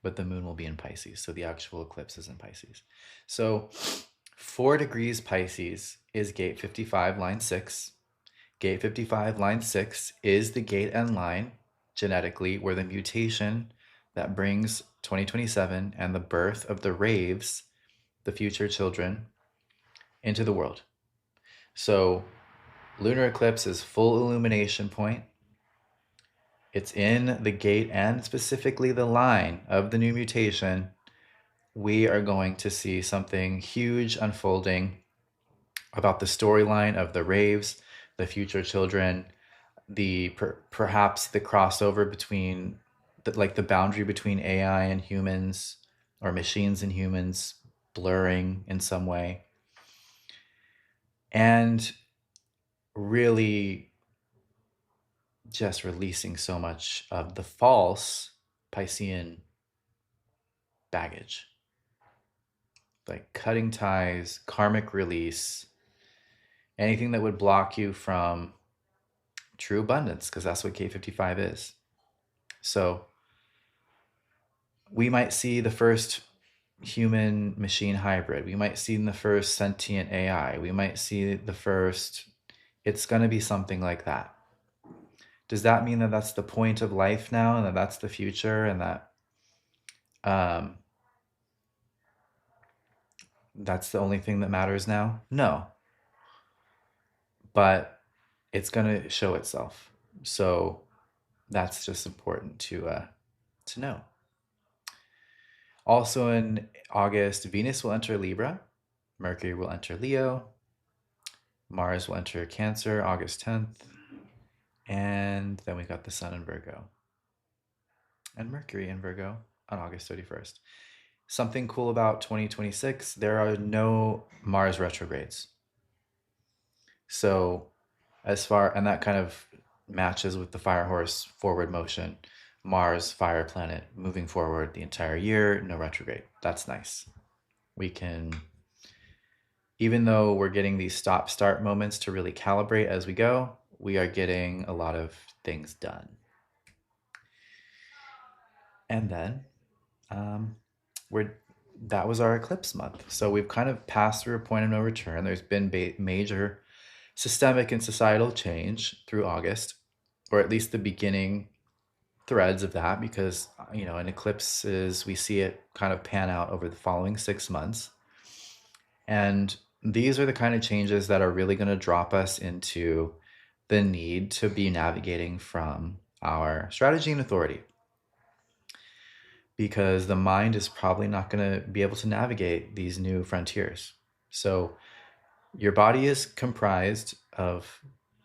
but the moon will be in Pisces. So the actual eclipse is in Pisces. So 4 degrees Pisces is gate 55, line 6. Gate 55, line 6 is the gate and line genetically where the mutation that brings 2027 and the birth of the raves, the future children, into the world. So lunar eclipse is full illumination point. It's in the gate and specifically the line of the new mutation. We are going to see something huge unfolding about the storyline of the raves, the future children, perhaps the crossover between the boundary between AI and humans or machines and humans blurring in some way. And really just releasing so much of the false Piscean baggage. Like cutting ties, karmic release, anything that would block you from true abundance, because that's what K55 is. So we might see the first human machine hybrid. We might see the first sentient AI. We might see the first, it's going to be something like that. Does that mean that that's the point of life now and that that's the future and that that's the only thing that matters now? No. But it's going to show itself. So that's just important to know. Also in August, Venus will enter Libra, Mercury will enter Leo, Mars will enter Cancer August 10th, and then we got the Sun in Virgo and Mercury in Virgo on August 31st. Something cool about 2026, there are no Mars retrogrades. So and that kind of matches with the fire horse forward motion. Mars, fire planet, moving forward the entire year, no retrograde. That's nice. We can, even though we're getting these stop-start moments to really calibrate as we go, we are getting a lot of things done. And then that was our eclipse month. So we've kind of passed through a point of no return. There's been major systemic and societal change through August, or at least the beginning threads of that, because in eclipses we see it kind of pan out over the following 6 months. And these are the kind of changes that are really going to drop us into the need to be navigating from our strategy and authority. because the mind is probably not going to be able to navigate these new frontiers. So, your body is comprised of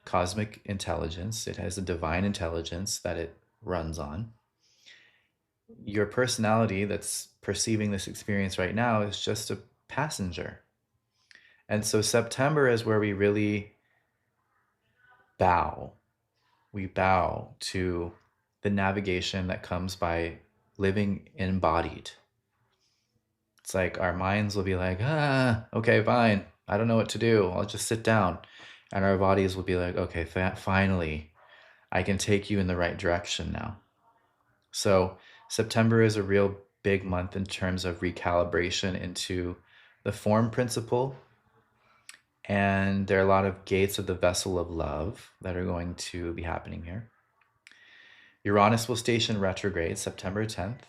cosmic intelligence, it has a divine intelligence that it runs on. Your personality that's perceiving this experience right now is just a passenger. And so, September is where we really bow. We bow to the navigation that comes by living embodied. It's like our minds will be like, okay, fine. I don't know what to do. I'll just sit down. And our bodies will be like, okay, finally, I can take you in the right direction now. So, September is a real big month in terms of recalibration into the form principle. And there are a lot of gates of the vessel of love that are going to be happening here. Uranus will station retrograde September 10th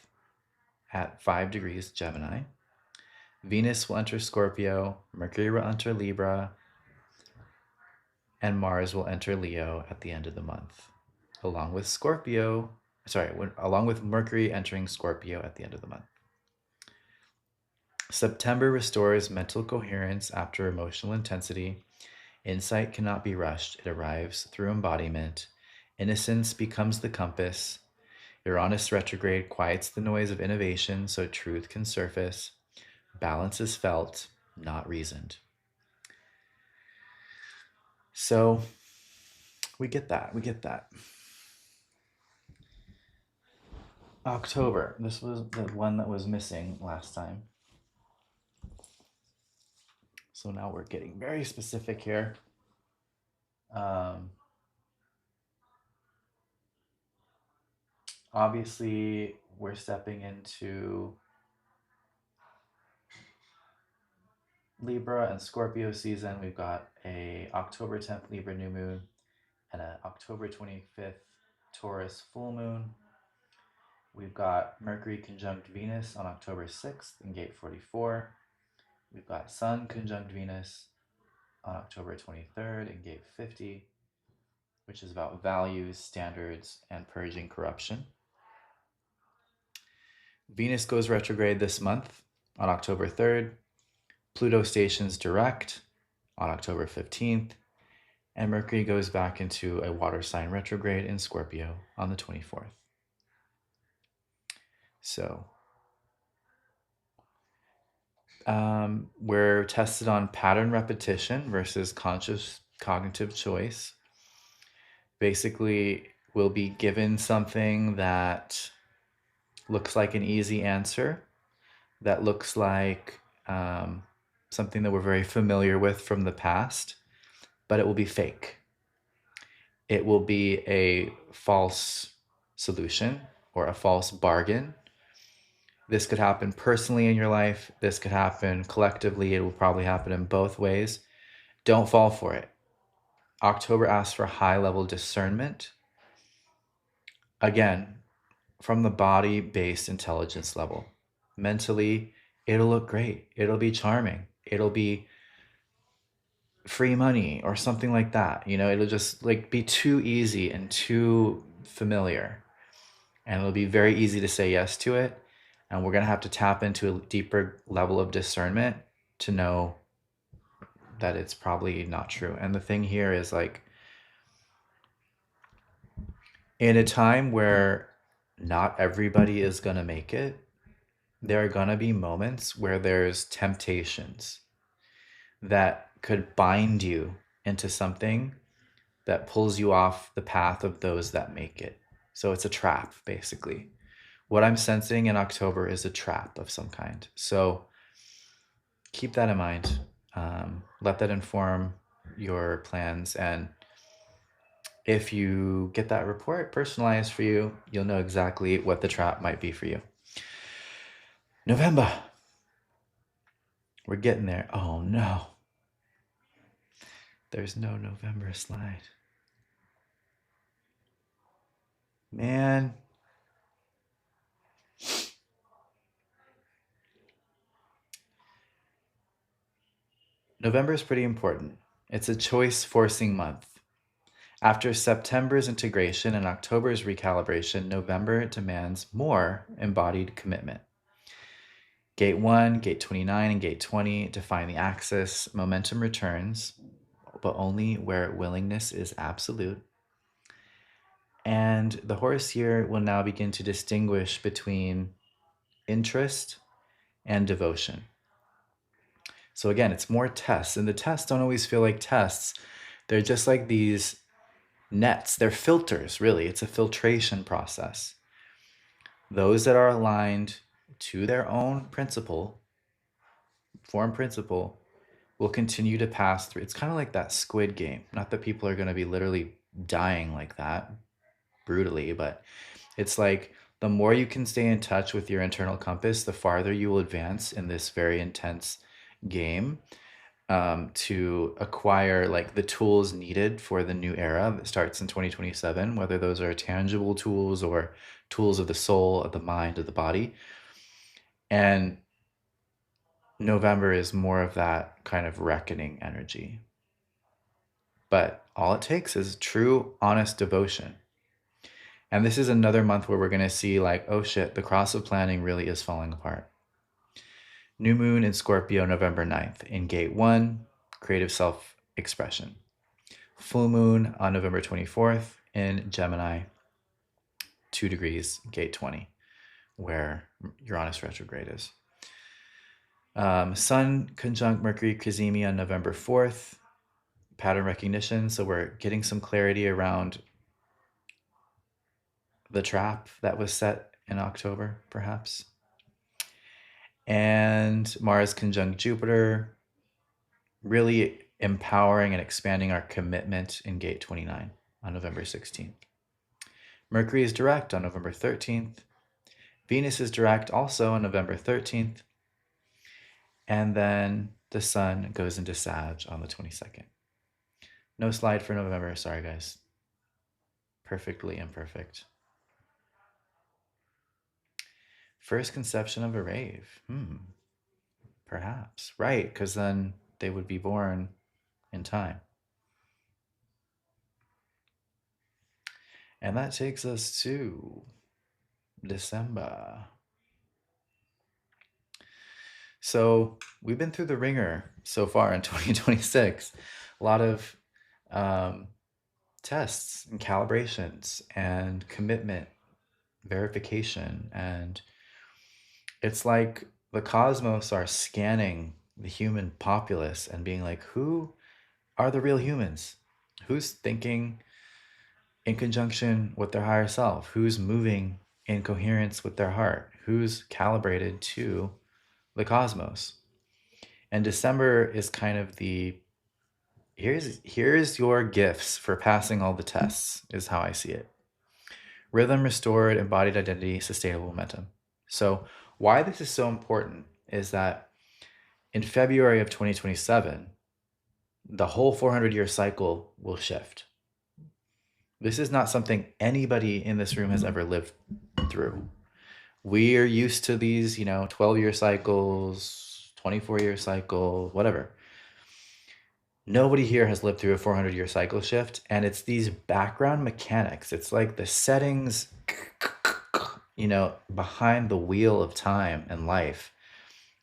at 5 degrees Gemini. Venus will enter Scorpio, Mercury will enter Libra, and Mars will enter Leo at the end of the month, along with along with Mercury entering Scorpio at the end of the month. September restores mental coherence after emotional intensity. Insight cannot be rushed, it arrives through embodiment. Innocence becomes the compass. Uranus retrograde quiets the noise of innovation so truth can surface. Balance is felt, not reasoned. So we get that. We get that. October. This was the one that was missing last time. So now we're getting very specific here. Obviously, we're stepping into Libra and Scorpio season. We've got a October 10th Libra new moon and an October 25th Taurus full moon. We've got Mercury conjunct Venus on October 6th in gate 44. We've got Sun conjunct Venus on October 23rd in gate 50, which is about values, standards, and purging corruption. Venus goes retrograde this month on October 3rd. Pluto stations direct on October 15th. And Mercury goes back into a water sign retrograde in Scorpio on the 24th. So we're tested on pattern repetition versus conscious cognitive choice. Basically, we'll be given something that looks like an easy answer, that looks like something that we're very familiar with from the past, but it will be fake. It will be a false solution or a false bargain. This could happen personally in your life. This could happen collectively. It will probably happen in both ways. Don't fall for it. October asks for high level discernment. Again, from the body based intelligence level. Mentally, it'll look great. It'll be charming. It'll be free money or something like that. It'll just like be too easy and too familiar. And it'll be very easy to say yes to it. And we're going to have to tap into a deeper level of discernment to know that it's probably not true. And the thing here is like, in a time where not everybody is going to make it, there are going to be moments where there's temptations that could bind you into something that pulls you off the path of those that make it. So it's a trap, basically. What I'm sensing in October is a trap of some kind. So keep that in mind. Let that inform your plans. And if you get that report personalized for you, you'll know exactly what the trap might be for you. November. We're getting there. Oh no. There's no November slide. Man. November is pretty important. It's a choice forcing month. After September's integration and October's recalibration, November demands more embodied commitment. Gate 1, Gate 29, and Gate 20 define the axis. Momentum returns, but only where willingness is absolute. And the horse here will now begin to distinguish between interest and devotion. So again, it's more tests, and the tests don't always feel like tests. They're just like these nets. They're filters, really. It's a filtration process. Those that are aligned to their own principle, form principle, will continue to pass through. It's kind of like that Squid Game. Not that people are going to be literally dying like that brutally, but it's like the more you can stay in touch with your internal compass, the farther you will advance in this very intense game, to acquire like the tools needed for the new era that starts in 2027, whether those are tangible tools or tools of the soul, of the mind, of the body. And November is more of that kind of reckoning energy. But all it takes is true, honest devotion. And this is another month where we're going to see, like, oh shit, the cross of planning really is falling apart. New moon in Scorpio, November 9th. In gate 1, creative self expression. Full moon on November 24th in Gemini, 2 degrees, gate 20, where Uranus retrograde is. Sun conjunct Mercury Cazimi on November 4th, pattern recognition. So we're getting some clarity around the trap that was set in October, perhaps. And Mars conjunct Jupiter, really empowering and expanding our commitment in gate 29 on November 16th. Mercury is direct on November 13th. Venus is direct also on November 13th. And then the sun goes into Sag on the 22nd. No slide for November. Sorry, guys. Perfectly imperfect. First conception of a rave. Perhaps. Right, because then they would be born in time. And that takes us to December. So we've been through the ringer so far in 2026. A lot of tests and calibrations and commitment, verification. And it's like the cosmos are scanning the human populace and being like, who are the real humans? Who's thinking in conjunction with their higher self? Who's moving in coherence with their heart? Who's calibrated to the cosmos? And December is kind of the here's your gifts for passing all the tests, is how I see it. Rhythm restored, embodied identity, sustainable momentum. So why this is so important is that in February of 2027, the whole 400-year cycle will shift. This is not something anybody in this room has ever lived through. We are used to these, 12-year cycles, 24-year cycle, whatever. Nobody here has lived through a 400-year cycle shift, and it's these background mechanics. It's like the settings, behind the wheel of time and life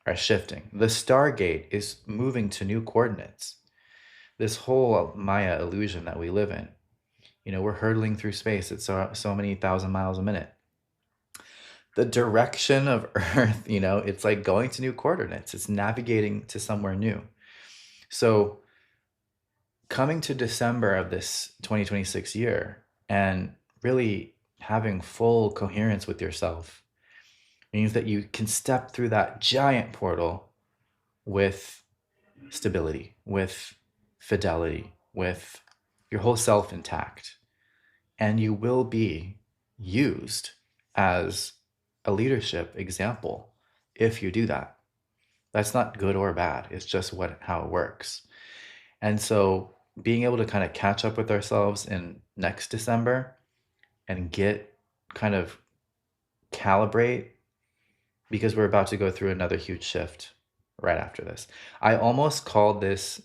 are shifting. The Stargate is moving to new coordinates. This whole Maya illusion that we live in, we're hurtling through space at so many thousand miles a minute. The direction of Earth, it's like going to new coordinates. It's navigating to somewhere new. So coming to December of this 2026 year and really having full coherence with yourself means that you can step through that giant portal with stability, with fidelity, with your whole self intact. And you will be used as a leadership example if you do that. That's not good or bad. It's just how it works. And so being able to kind of catch up with ourselves in next December and kind of calibrate, because we're about to go through another huge shift right after this. I almost called this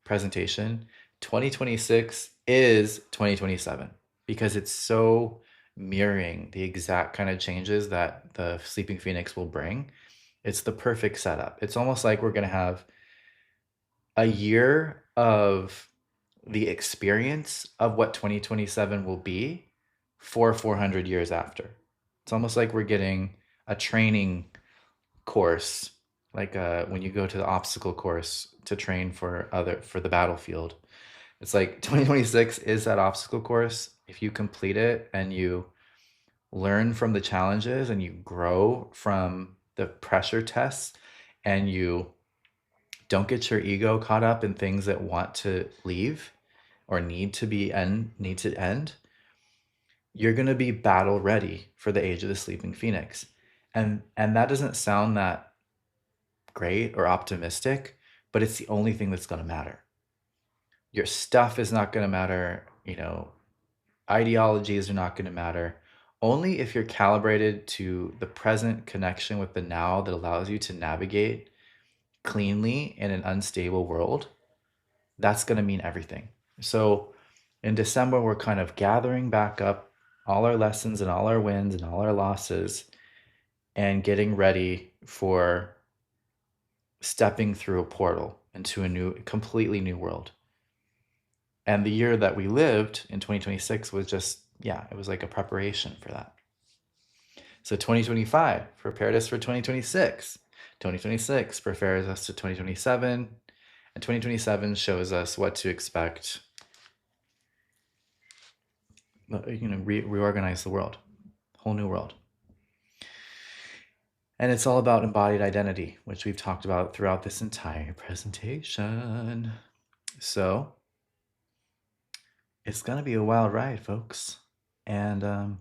presentation 2026 is 2027 because it's so mirroring the exact kind of changes that the Sleeping Phoenix will bring. It's the perfect setup. It's almost like we're going to have a year of the experience of what 2027 will be for 400 years after. It's almost like we're getting a training course, like when you go to the obstacle course to train for the battlefield. It's like 2026 is that obstacle course. If you complete it and you learn from the challenges and you grow from the pressure tests and you don't get your ego caught up in things that want to leave or need to end, you're going to be battle ready for the age of the sleeping phoenix. And that doesn't sound that great or optimistic, but it's the only thing that's going to matter. Your stuff is not going to matter, ideologies are not going to matter. Only if you're calibrated to the present connection with the now that allows you to navigate cleanly in an unstable world, that's going to mean everything. So in December, we're kind of gathering back up all our lessons and all our wins and all our losses and getting ready for stepping through a portal into a completely new world. And the year that we lived in 2026 was just, yeah, it was like a preparation for that. So 2025 prepared us for 2026. 2026 prepares us to 2027. And 2027 shows us what to expect, reorganize the world, whole new world. And it's all about embodied identity, which we've talked about throughout this entire presentation. So it's gonna be a wild ride, folks. And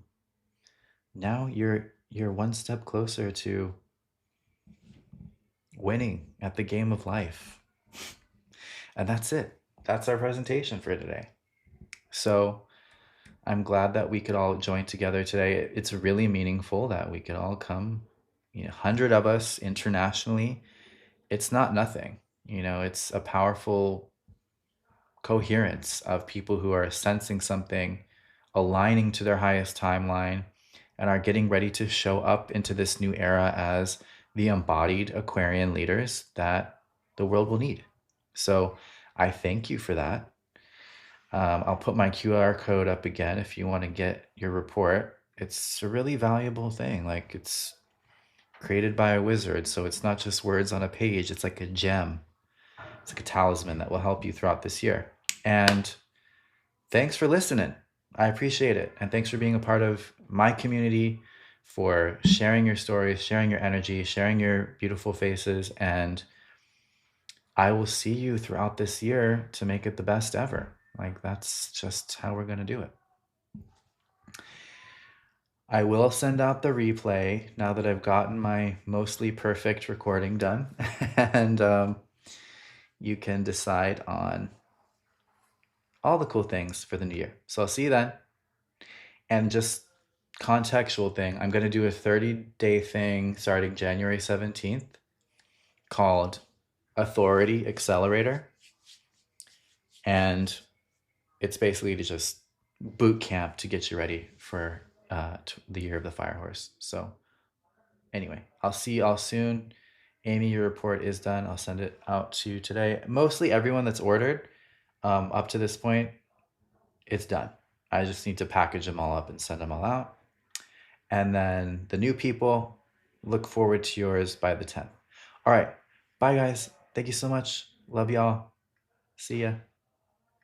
now you're one step closer to winning at the game of life. And that's it. That's our presentation for today. So I'm glad that we could all join together today. It's really meaningful that we could all come, 100 of us internationally. It's not nothing. It's a powerful coherence of people who are sensing something, aligning to their highest timeline, and are getting ready to show up into this new era as the embodied Aquarian leaders that the world will need. So I thank you for that. I'll put my QR code up again if you want to get your report. It's a really valuable thing. Like, it's created by a wizard, so it's not just words on a page. It's like a gem. It's like a talisman that will help you throughout this year. And thanks for listening. I appreciate it. And thanks for being a part of my community, for sharing your stories, sharing your energy, sharing your beautiful faces. And I will see you throughout this year to make it the best ever. Like, that's just how we're going to do it. I will send out the replay now that I've gotten my mostly perfect recording done. And you can decide on all the cool things for the new year. So I'll see you then. And just contextual thing, I'm going to do a 30-day thing starting January 17th called Authority Accelerator. And it's basically to just boot camp to get you ready for the year of the fire horse. So anyway, I'll see you all soon. Amy, your report is done. I'll send it out to you today. Mostly everyone that's ordered up to this point, it's done. I just need to package them all up and send them all out. And then the new people, look forward to yours by the 10th. All right. Bye, guys. Thank you so much. Love y'all. See ya.